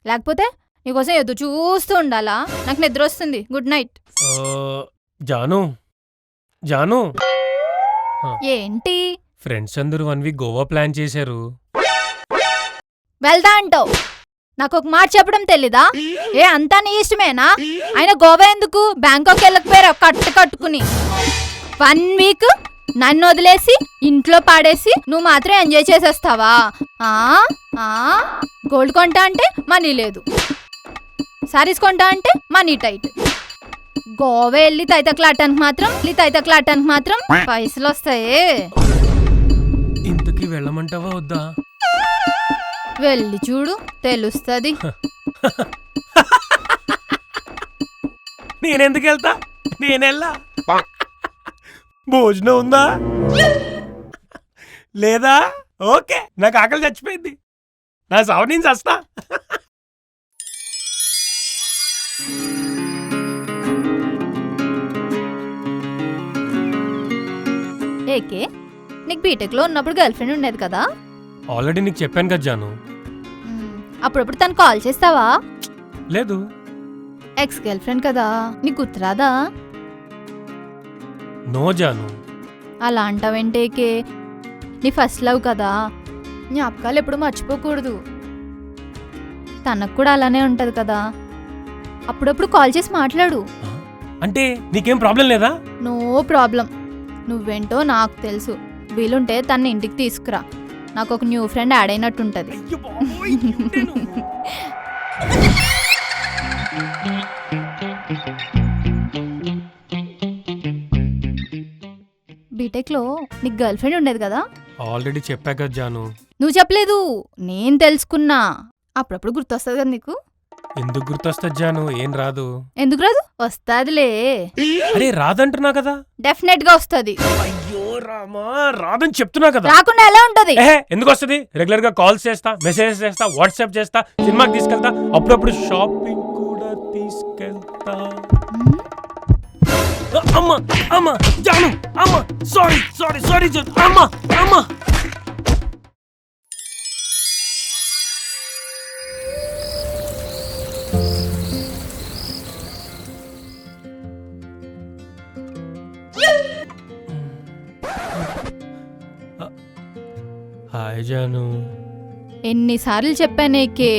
లేకపోతే నీకోసం ఎదురు చూస్తూ ఉండాలా? నాకు నిద్ర వస్తుంది. Good night. జాను జాను ఏంటి? ఫ్రెండ్స్ అందరూ 1 వీక్ గోవా ప్లాన్ చేశారు. వెళ్దా అంటావు, నాకు ఒక మాట చెప్పడం తెలీదా? ఏ అంతా నీ ఇష్టమేనా? ఆయన గోవా ఎందుకు, బ్యాంకాక్ వెళ్ళకపోయారా కట్టుకుని? 1 వీక్ నన్ను వదిలేసి ఇంట్లో పాడేసి నువ్వు మాత్రం ఎంజాయ్ చేసేస్తావా? గోల్డ్ కొంటా అంటే మనీ లేదు, సారీస్ కొంటా అంటే మనీ టైట్. గోవా వెళ్ళి తైతక్లాటానికి మాత్రం పైసలు వస్తాయే. ఇంతకీ వెళ్ళమంటావా వద్దా? వెళ్ళి చూడు, తెలుస్తుంది. నేనెందుకు వెళ్తా, నేనెళ్ళా. భోజనం ఉందా లేదా? ఓకే, నాకు ఆకలి చచ్చిపోయింది, నా సావు నేను చస్తా. ఏకే, నీకు బీటెక్ లో ఉన్నప్పుడు గర్ల్ ఫ్రెండ్ ఉండేది కదా? ఆల్రెడీ నీకు చెప్పాను కదా జాను. అప్పుడప్పుడు తను కాల్ చేస్తావా? లేదు. ఎక్స్ గర్ల్ ఫ్రెండ్ కదా, నీకు గుర్తురాదా? నో జాను. అలా అంటావేంటేకే, నీ ఫస్ట్ లవ్ కదా, జ్ఞాపకాలు ఎప్పుడు మర్చిపోకూడదు. తనకు కూడా అలానే ఉంటది కదా, అప్పుడప్పుడు కాల్ చేసి మాట్లాడు. అంటే నీకేం ప్రాబ్లం లేదా? No problem. నువ్వేంటో నాకు తెలుసు. వీలుంటే తన్ని ఇంటికి తీసుకురా, నాకు ఒక న్యూ ఫ్రెండ్ యాడ్ అయినట్టుంటది. బీటెక్ లో నీకు గర్ల్ ఫ్రెండ్ ఉండేది కదా? ఆల్రెడీ చెప్పా కదా జాను. నువ్వు చెప్పలేదు, నేను తెలుసుకున్నా. అప్పుడప్పుడు గుర్తొస్తుంది కదా నీకు. ఎందుకు గుర్తొస్తుంది జాను? ఏం రాదు. ఎందుకు రాదు? వస్తాదిలే. అరే రాదంటున్నా కదా. డెఫినెట్ గా వస్తుంది. అయ్యో రామా, రాదని చెప్తున్నా కదా. రాకుండా ఎలా ఉంటది? ఎందుకు వస్తుంది? రెగ్యులర్ గా కాల్స్ చేస్తా, మెసేజెస్ చేస్తా, వాట్సాప్ చేస్తా, సినిమాకి తీసుకెళ్తా, అప్పుడప్పుడు షాపింగ్ కూడా తీసుకెళ్తా. అమ్మా అమ్మా జాను, అమ్మా సారీ సారీ సారీ జాను, అమ్మా అమ్మా. హాయ్ జాను. ఎన్నిసార్లు చెప్పానేకే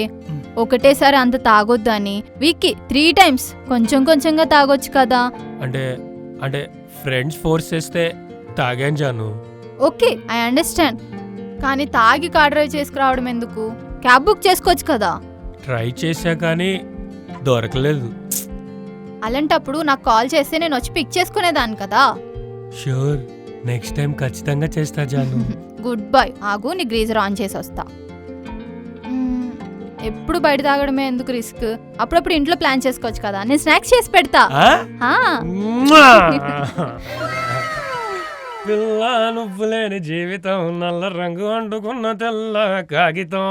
ఒకటేసారి అంత తాగొద్దని. వీక్కి 3 times కొంచెం కొంచెంగా తాగొచ్చు కదా. అంటే అంటే ఫ్రెండ్స్ ఫోర్స్ చేస్తే తాగాను జాను. Okay, I understand. కానీ తాగి కార్ డ్రైవ్ చేసుకురావడం ఎందుకు? క్యాబ్ బుక్ చేసుకోవచ్చు కదా. ట్రై చేశా కానీ దొరకలేదు. అలాంటప్పుడు నాకు కాల్ చేస్తే నేను వచ్చి పిక్ చేసుకునేదాన్ని కదా. షూర్, నెక్స్ట్ టైం ఖచ్చితంగా చేస్తా జాను. Good bye. ఆగు, నీ గ్రీజర్ ఆన్ చేసి వస్తా. ఎప్పుడు బయట తాగడమే ఎందుకు రిస్క్? అప్పుడప్పుడు ఇంట్లో ప్లాన్ చేసుకోవచ్చు కదా. నేను స్నాక్స్ చేసి పెడతా. పిల్ల నువ్వు లేని జీవితం, నల్ల రంగు అంటుకున్న తెల్ల కాగితం.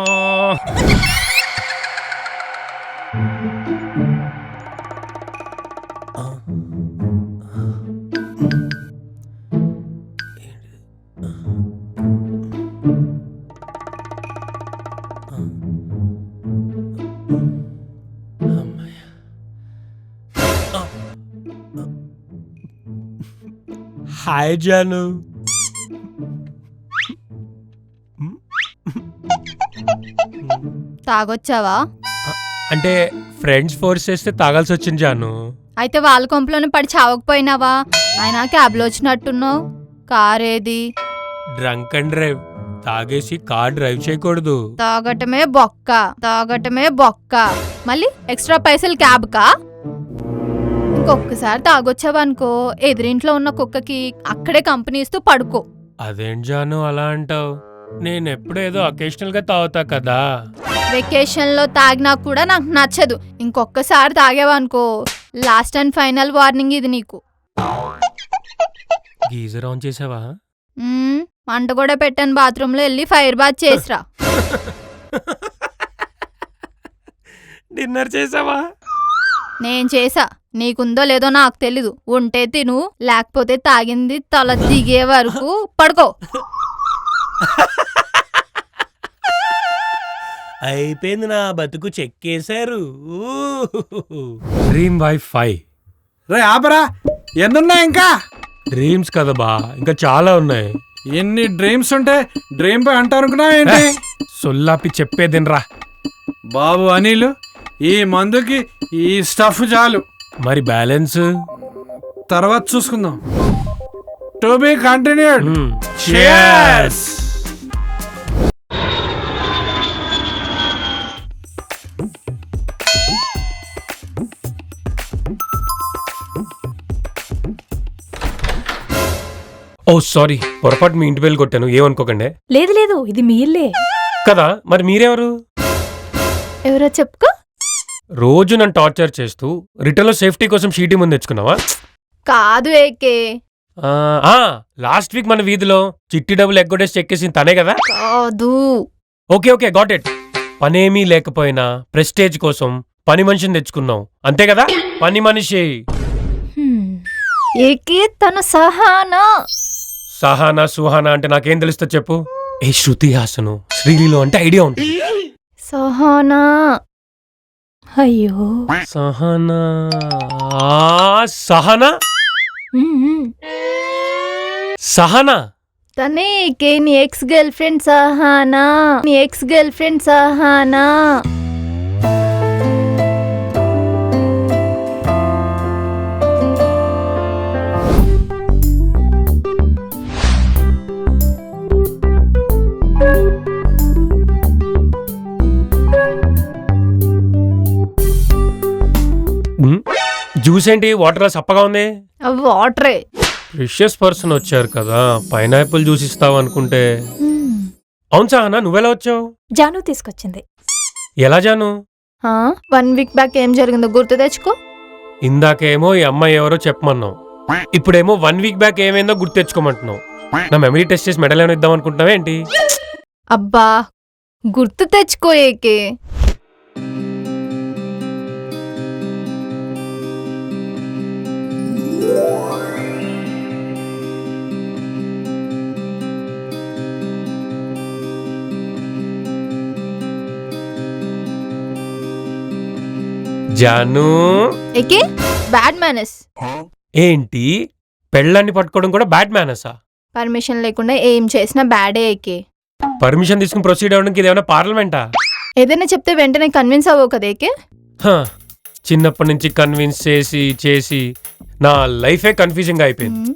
హాయ్ జాను. తాగొచ్చావా? అంటే ఫ్రెండ్స్ ఫోర్స్ చేస్తే తాగాల్సి వచ్చింది జాను. అయితే వాళ్ళ కొంపలోనే పడి చావకపోయినావా? ఆయన క్యాబ్లో వచ్చినట్టున్నావు. కార్ ఏది? Drunk and drive. తాగేసి కార్ డ్రైవ్ చేయకూడదు. తాగటమే బొక్క, తాగటమే బొక్క. మళ్ళీ ఎక్స్ట్రా పైసలు క్యాబ్ కా? ఇంకొకసారి తాగొచ్చావనుకో, ఎదురింట్లో ఉన్న కుక్కకి అక్కడే కంపెనీ ఇస్తూ పడుకో. అదేం జాను అలా అంటావు? నేను ఎప్పుడేదో అకేషనల్ గా తాగుతా కదా. వెకేషన్ లో తాగినా కూడా నాకు నచ్చదు. ఇంకొకసారి తాగేవనుకో, లాస్ట్ అండ్ ఫైనల్ వార్నింగ్ ఇది నీకు. గీజర్ ఆన్ చేసావా? మంట కూడా పెట్టాను. బాత్రూమ్ లో వెళ్ళి ఫైర్ బాత్ చేసిరా. డిన్నర్ చేసావా? నేను చేసా. నీకుందో లేదో నాకు తెలీదు. ఉంటే తిను, లేకపోతే తాగింది తల దిగే వరకు పడుకో. అయిపోయింది, నా బతుకు చెక్కేశారు. Dream wife 5. రే ఆపరా, ఎన్నున్నాయి ఇంకా? డ్రీమ్స్ కదా బా, ఇంకా చాలా ఉన్నాయి. ఎన్ని డ్రీమ్స్ ఉంటే డ్రీమ్ పై అంటారు అనుకున్నావు ఏంటి? సొల్లాపి చెప్పేదినరా బాబు అనిల్, ఈ మందుకి ఈ స్టఫ్ చాలు. మరి బ్యాలెన్స్ తర్వాత చూసుకుందాం. To be continued. Cheers! Oh sorry, పొరపాటు మీ ఇంటి వెళ్ళి కొట్టాను, ఏమనుకోకండి. లేదు లేదు, ఇది మీ ఇల్లే కదా. మరి మీరెవరు? ఎవరో చెప్పుకో. రోజు నన్ను టార్చర్ చేస్తూ రిటర్న్ లో సేఫ్టీ కోసం షీటీ ముందు తెచ్చుకున్నావా? కాదు ఏకే. లాస్ట్ వీక్ మన వీధిలో చిట్టి డబ్బులు ఎగ్గొట్టేసి చెక్కేసింది తనే కదా. కాదు. Okay okay, got it. పనేమీ లేకపోయినా ప్రెస్టేజ్ కోసం పని మనిషిని తెచ్చుకున్నావు, అంతే కదా. పని మనిషి. ఏకే తన సహానా. సహానా సుహానా అంటే నాకేం తెలుస్తో చెప్పు. ఏ శృతి హాసను, శ్రీలీలో అంటే ఐడియా ఉంటుంది. సహానా. అయ్యో సహానా. సహానా సహానా తనే ఏకే, నీ ఎక్స్ గర్ల్ ఫ్రెండ్ సహానా. నీ ex girlfriend Sahana. Juice ఏంటి వాటర్ సప్పగా ఉంది? అవి వాటరే. ప్రిషియస్ పర్సన్ వచ్చారు కదా, పైనాపిల్ జ్యూస్ ఇస్తావు అనుకుంటే. అవును సహనా, నువ్వెలా వచ్చావు? జాను తీసుకొచ్చింది. ఎలా జాను? 1 వీక్ బ్యాక్ ఏం జరిగిందో గుర్తు తెచ్చుకో. ఇందాకేమో ఈ అమ్మాయి ఎవరో చెప్పమన్నావు, ఇప్పుడేమో 1 వీక్ బ్యాక్ ఏమైందో గుర్తు తెచ్చుకోమంటున్నావు. నా మెమరీ టెస్ట్ చేసి మెడల్ ఏమైనా ఇద్దాం అనుకుంటున్నావా ఏంటి? అబ్బా గుర్తు తెచ్చుకో AK. Janu AK bad manners. ఏంటి, పెళ్ళాన్ని పట్టుకోవడం కూడా బ్యాడ్ మేనర్సా? పర్మిషన్ లేకుండా ఏం చేసినా బ్యాడే ఏకే. పర్మిషన్ తీసుకుని ప్రొసీడ్ అవ్వడానికి ఇదేమైనా పార్లమెంటా? ఏదైనా చెప్తే వెంటనే కన్విన్స్ అవ్వవు కదా ఏకే. హ, చిన్నప్పటి నుంచి కన్విన్స్ చేసి చేసి నా లైఫే కన్ఫ్యూజింగ్ అయిపోయింది.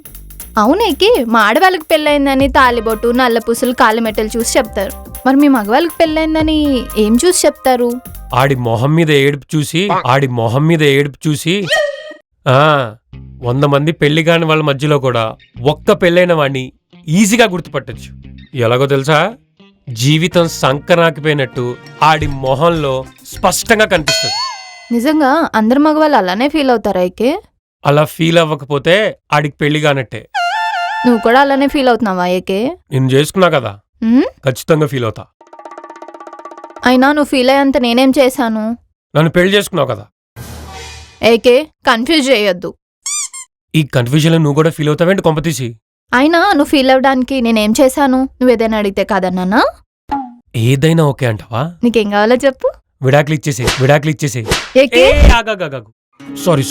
అవునేకి, మా ఆడవాళ్ళకి పెళ్ళయిందని తాలిబొట్టు, నల్ల పూసలు, కాళ్ళ మెట్టలు చూసి చెప్తారు. మరి మీ మగవాళ్ళకి పెళ్ళయిందని ఏం చూసి చెప్తారు? ఆడి మొహం మీద ఏడుపు చూసి 100 మంది పెళ్లి కాని వాళ్ళ మధ్యలో కూడా ఒక్క పెళ్ళైన వాడిని ఈజీగా గుర్తుపట్టచ్చు. ఎలాగో తెలుసా? జీవితం సంకనాకిపోయినట్టు ఆడి మొహంలో స్పష్టంగా కనిపిస్తుంది. నిజంగా అందరు మగవాళ్ళు అలానే ఫీల్ అవుతారా ఏకే? అలా ఫీల్ అవ్వకపోతే ఆడికి పెళ్లి కానట్టే. నువ్వు కూడా అలానే ఫీల్ అవుతున్నావా ఏకే? నేను చేసుకున్నా కదా, ఖచ్చితంగా ఫీల్ అవుతా. అయినా నువ్వు ఫీల్ అయ్యేంత నేనేం చేశాను? నన్ను పెళ్లి చేసుకున్నావు కదా. ఏకే కన్ఫ్యూజ్ చేయొద్దు. ఈ కన్ఫ్యూజన్ లో నువ్వు కూడా ఫీల్ అవుతావేంటి కొంపతీసి? అయినా నువ్వు ఫీల్ అవ్వడానికి నేనేం చేశాను? నువ్వేదైనా అడిగితే కాదన్నానా? ఏదైనా ఓకే అంటావా? నీకేం కావాలో చెప్పు. విడాకులు ఇచ్చేసే. AK sorry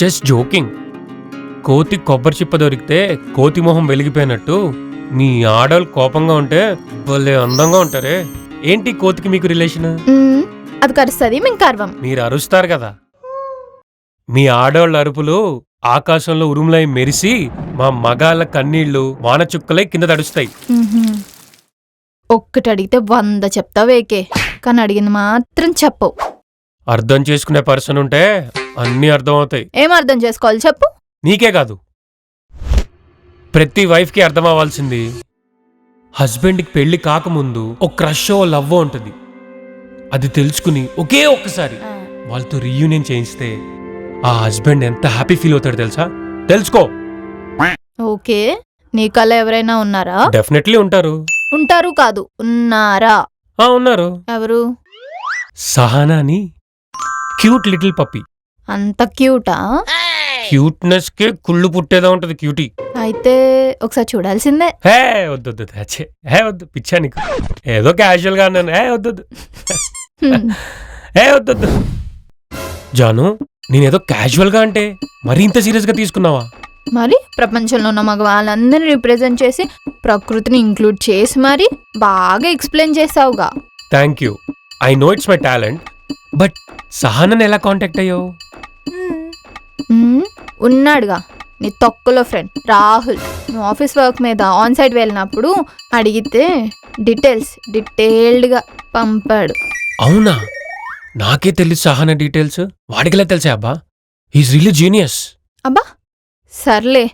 just joking. కోతి కొబ్బరి చిప్ప దొరికితే కోతి మొహం వెలిగిపోయినట్టు మీ ఆడవాళ్ళు కోపంగా ఉంటే భలే అందంగా ఉంటారే. ఏంటి కోతికి మీకు రిలేషన్? అది కరుస్తుంది, మేము కర్వం. మీరు అరుస్తారు కదా, మీ ఆడవాళ్ళ అరుపులు ఆకాశంలో ఉరుములై మెరిసి మా మగాళ్ళ కన్నీళ్లు వాన చుక్కలై కింద తడుస్తాయి. ఒక్కటి అడిగితే 100 చెప్తావు ఏకే, కానీ అడిగింది మాత్రం చెప్పవు. అర్థం చేసుకునే పర్సన్ ఉంటే అన్నీ అర్థం అవుతాయి. ఏం అర్థం చేసుకోవాలి చెప్పు. నీకే కాదు, ప్రతి వైఫ్ కి అర్థం అవ్వాల్సింది, హస్బెండ్కి పెళ్లి కాకముందు ఒక క్రష్ ఓ లవ్ ఉంటుంది. అది తెలుసుకుని ఒకే ఒక్కసారి వాళ్ళతో రీయూనియన్ చేయిస్తే ఆ హస్బెండ్ ఎంత హ్యాపీ ఫీల్ అవుతాడు తెలుసుకో. ఓకే, నీ కళ ఎవరైనా ఉన్నారా? డెఫినెట్లీ ఉంటారు. ఉంటారు కాదు, ఉన్నారా? ఉన్నారు. ఎవరు? సహానా అని క్యూట్ లిటిల్ పప్పి. అంత క్యూటా? క్యూట్నెస్ కే కుళ్ళు పుట్టేదా ఉంటది క్యూటీ. అయితే ఒకసారి చూడాల్సిందే. వద్దు పిచ్చా నీకు. ఏదో క్యాజువల్ గా అన్నాను. వద్దు జాను, నేనేదో క్యాజువల్ గా అంటే మరీ ఇంత సీరియస్ గా తీసుకున్నావా? మరి ప్రపంచంలో ఉన్న మగవాళ్ళందరినీ రిప్రజెంట్ చేసి ప్రకృతిని ఇంక్లూడ్ చేసి మరి బాగా ఎక్స్ప్లెయిన్ చేసావుగా. Thank you. I know it's my talent. But సహానాని ఎలా కాంటాక్ట్ అయ్యావు? ఉన్నాడుగా నీ తొక్కలో ఫ్రెండ్ రాహుల్. నువ్వు ఆఫీస్ వర్క్ మీద ఆన్ సైట్ వెళ్ళినప్పుడు అడిగితే డీటెయిల్డ్గా పంపాడు. అవునా? నాకే తెలుసు సహానా డీటెయిల్స్. వాడికిలా తెలిసా? అబ్బా, హీస్ రియల్లీ జీనియస్. అబ్బా సర్లే,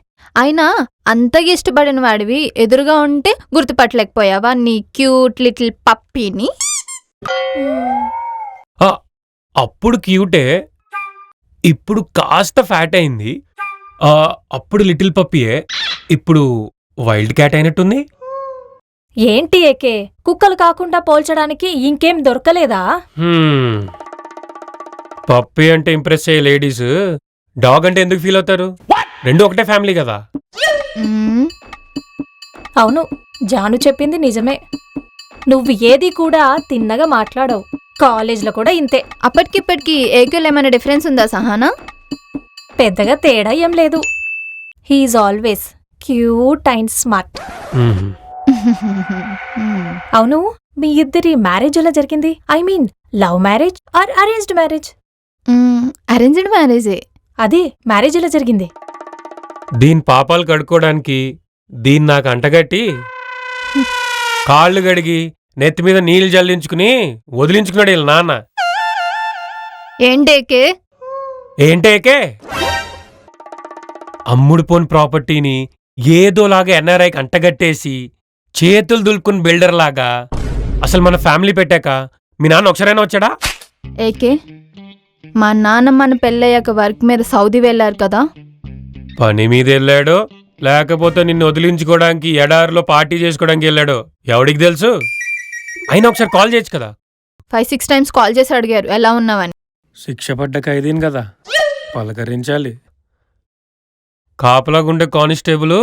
అయినా అంతగా ఇష్టపడిన వాడివి ఎదురుగా ఉంటే గుర్తుపట్టలేకపోయావా నీ క్యూట్ లిటిల్ పప్పీని? అప్పుడు క్యూటే, ఇప్పుడు కాస్త ఫ్యాట్ అయింది. అప్పుడు లిటిల్ పప్పీయే, ఇప్పుడు వైల్డ్ క్యాట్ అయినట్టుంది. ఏంటి ఏకే, కుక్కలు కాకుండా పోల్చడానికి ఇంకేం దొరకలేదా? పప్పీ అంటే ఇంప్రెస్ అయ్యే లేడీస్ డాగ్ అంటే ఎందుకు ఫీల్ అవుతారు? రెండు ఒకటే ఫ్యామిలీ కదా. అవును, జాను చెప్పింది నిజమే. నువ్వు ఏది కూడా తిన్నగా మాట్లాడవు. కాలేజ్లో కూడా ఇంతే. అప్పటికిప్పటికి ఏకేలో ఏమైనా డిఫరెన్స్ ఉందా సహానా? పెద్దగా తేడా ఏం లేదు. He's always cute and smart. అవును, మీ ఇద్దరి మ్యారేజ్ ఎలా జరిగింది? I mean love marriage or arranged marriage? Arranged మ్యారేజే. అదే మ్యారేజ్ ఎలా జరిగింది? దీని పాపాలు కడుక్కోవడానికి దీన్ని నాకు అంటగట్టి కాళ్ళు గడిగి నెత్తి మీద నీళ్లు జల్లించుకుని వదిలించుకున్నాడు వీళ్ళ నాన్న. ఏంటేకే అమ్ముడు పోని ప్రాపర్టీని ఏదోలాగా ఎన్ఆర్ఐకి అంటగట్టేసి చేతులు దులుకుని బిల్డర్ లాగా అసలు మన ఫ్యామిలీ పెట్టాక మీ నాన్న ఒకసారైనా వచ్చాడా? ఏకే మా నాన్న మన పెళ్ళయ్యాక వర్క్ మీద సౌదీ వెళ్ళారు కదా. పని మీద వెళ్ళాడు, లేకపోతే నిన్ను వదిలించుకోవడానికి ఎడారిలో పార్టీ చేసుకోవడానికి వెళ్ళాడు, ఎవడికి తెలుసు? అయినా ఒకసారి కాల్ చేయొచ్చు కదా. 5-6 టైమ్స్ కాల్ చేసి అడిగారు ఎలా ఉన్నావని. శిక్ష పడ్డ ఖైదీని కదా, పలకరించాలి. కాపలాగుండే కానిస్టేబుల్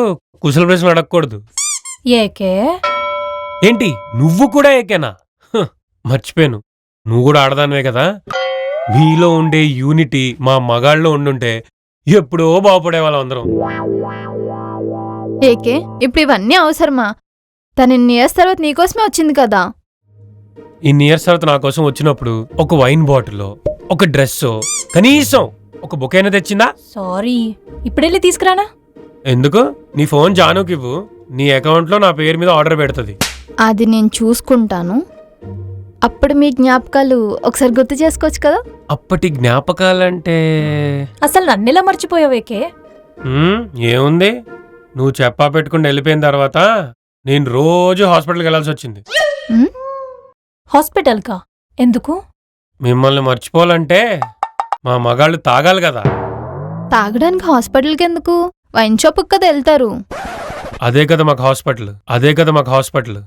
కుశల ప్రశ్నలు అడగకూడదు. ఏకే ఏంటి నువ్వు కూడా ఏకేనా? మర్చిపోయాను, నువ్వు కూడా ఆడదానివే కదా. మీలో ఉండే యూనిటీ మా మగాళ్ళలో ఉండుంటే ఎప్పుడో బాగుపడేవాళ్ళం అందరం. ఏకే ఇప్పుడు ఇవన్నీ అవసరమా? తను ఇన్ని ఇయర్స్ తర్వాత నీకోసమే వచ్చింది కదా. ఇన్ని ఇయర్స్ తర్వాత నా కోసం వచ్చినప్పుడు ఒక వైన్ బాటిల్, ఒక డ్రెస్, కనీసం ఒక బుక్ అయినా తెచ్చిందా? సారీ, ఇప్పుడెళ్ళి తీసుకురానా? ఎందుకు? నీ ఫోన్ జానుకి ఇవ్వు, నీ అకౌంట్లో నా పేరు మీద ఆర్డర్ పెడుతుంది. అది నేను చూసుకుంటాను. అప్పుడు మీ జ్ఞాపకాలు ఒకసారి గుర్తు చేసుకోవచ్చు కదా. అప్పటి జ్ఞాపకాలంటే అసలు నన్నెలా మర్చిపోయావేకే? ఏముంది, నువ్వు చెప్పా పెట్టుకుని వెళ్ళిపోయిన తర్వాత నేను రోజు హాస్పిటల్కి వెళ్ళాల్సి వచ్చింది. ఉమ్, హాస్పిటల్కా? ఎందుకు? మిమ్మల్ని మర్చిపోవాలంటే మా మగాళ్ళు తాగాలి కదా. తాగడానికి హాస్పిటల్కి ఎందుకు? వైన్ షాప్కి కదా వెళ్తారు. అదే కదా మాకు హాస్పిటల్.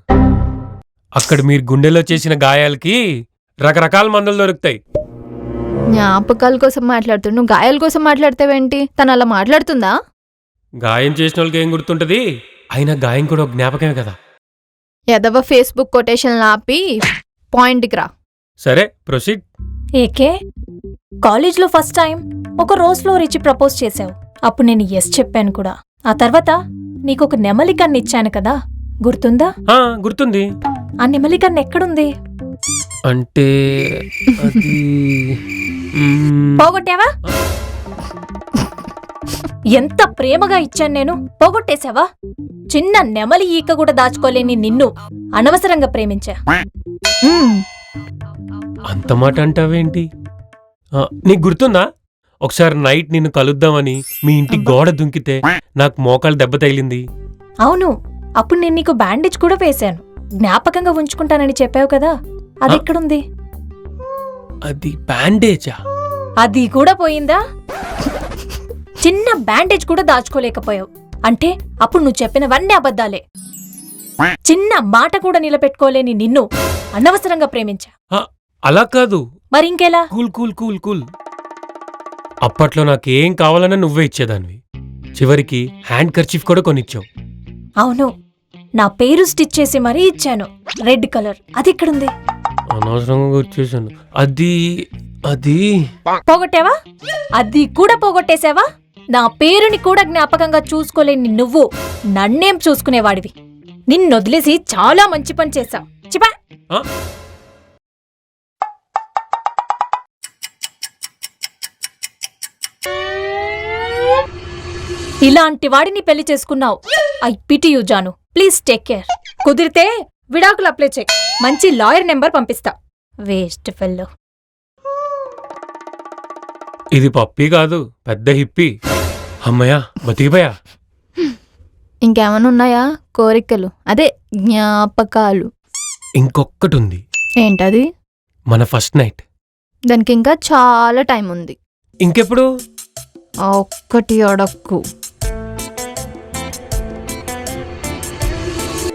అక్కడ మీరు గుండెలో చేసిన గాయాలకి రకరకాల మందులు దొరుకుతాయి. జ్ఞాపకాల కోసం మాట్లాడుతూ నువ్వు గాయాల కోసం మాట్లాడతావేంటి? తను అలా మాట్లాడుతుందా? గాయం చేసిన వాళ్ళకి ఏం గుర్తుంటది? అయినా గాయం కూడా ఒక జ్ఞాపకమే కదా. ఎదవ ఫేస్బుక్ కొటేషన్లు ఆపి పాయింట్కి రా. సరే, ప్రొసీడ్. ఏకే కాలేజ్లో ఫస్ట్ టైం ఒక రోజ్ ఫ్లవర్ ఇచ్చి ప్రపోజ్ చేశావు. అప్పుడు నేను ఎస్ చెప్పాను కూడా. ఆ తర్వాత నీకొక నెమలికన్ను ఇచ్చాను కదా, గుర్తుందా? గుర్తుంది. ఆ నెమలికన్ను ఎక్కడుంది? అంటే అది పోగొట్టావా? ఎంత ప్రేమగా ఇచ్చాను నేను, పోగొట్టేశావా? చిన్న నెమలి ఈక కూడా దాచుకోలేని నిన్ను అనవసరంగా ప్రేమించా. అంత మాట అంటావేంటి? నీకు గుర్తుందా, ఒకసారి నైట్ నిన్ను కలుద్దామని మీ ఇంటి గోడ దుంకితే నాకు మోకాలు దెబ్బ తగిలింది. అవును, అప్పుడు నేను నీకు బ్యాండేజ్ కూడా వేశాను. జ్ఞాపకంగా ఉంచుకుంటానని చెప్పావు కదా, అది ఎక్కడుంది? అది బ్యాండేజా? అది కూడా పోయిందా? చిన్న బ్యాండేజ్ కూడా దాచుకోలేకపోయావు అంటే అప్పుడు నువ్వు చెప్పినవన్నీ అబద్ధాలే. చిన్న మాట కూడా నిలబెట్టుకోలేని నిన్ను అనవసరంగా ప్రేమించా. అలా కాదు. మరింకెలా? Cool cool cool cool. అప్పట్లో నాకేం కావాలన్నా నువ్వే ఇచ్చేదానివి. చివరికి హ్యాండ్ కర్చీఫ్ కూడా కొనిచ్చావు. అవును, నా పేరు స్టిచ్ చేసి మరీ ఇచ్చాను, రెడ్ కలర్. అది ఎక్కడుంది? అనవసరంగా గుర్చేశాను. అది అది పోగొట్టావా? అది కూడా పోగొట్టేశావా? నా పేరుని కూడా జ్ఞాపకంగా చూసుకోలేని నువ్వు నన్నేం చూసుకునేవాడివి? నిన్నొదిలేసి చాలా మంచి పని చేశావు. చిపా. ఇలాంటి వాడిని పెళ్లి చేసుకున్నావు. I pity you Janu. Please take care. కుదిరితే విడాకులు అప్లై చేయి. మంచి లాయర్ నెంబర్ పంపిస్తా. Waste fellow. ఇది పప్పీ కాదు, పెద్ద హిప్పీ. అమ్మయ్యా, బతికిపోయా. ఇంకేమైనా ఉన్నాయా కోరికలు? అదే జ్ఞాపకాలు. ఇంకొక్కటి ఉంది. ఏంటది? మన ఫస్ట్ నైట్. దానికి ఇంకా చాలా టైం ఉంది. ఇంకెప్పుడు? ఒక్కటి అడక్కు.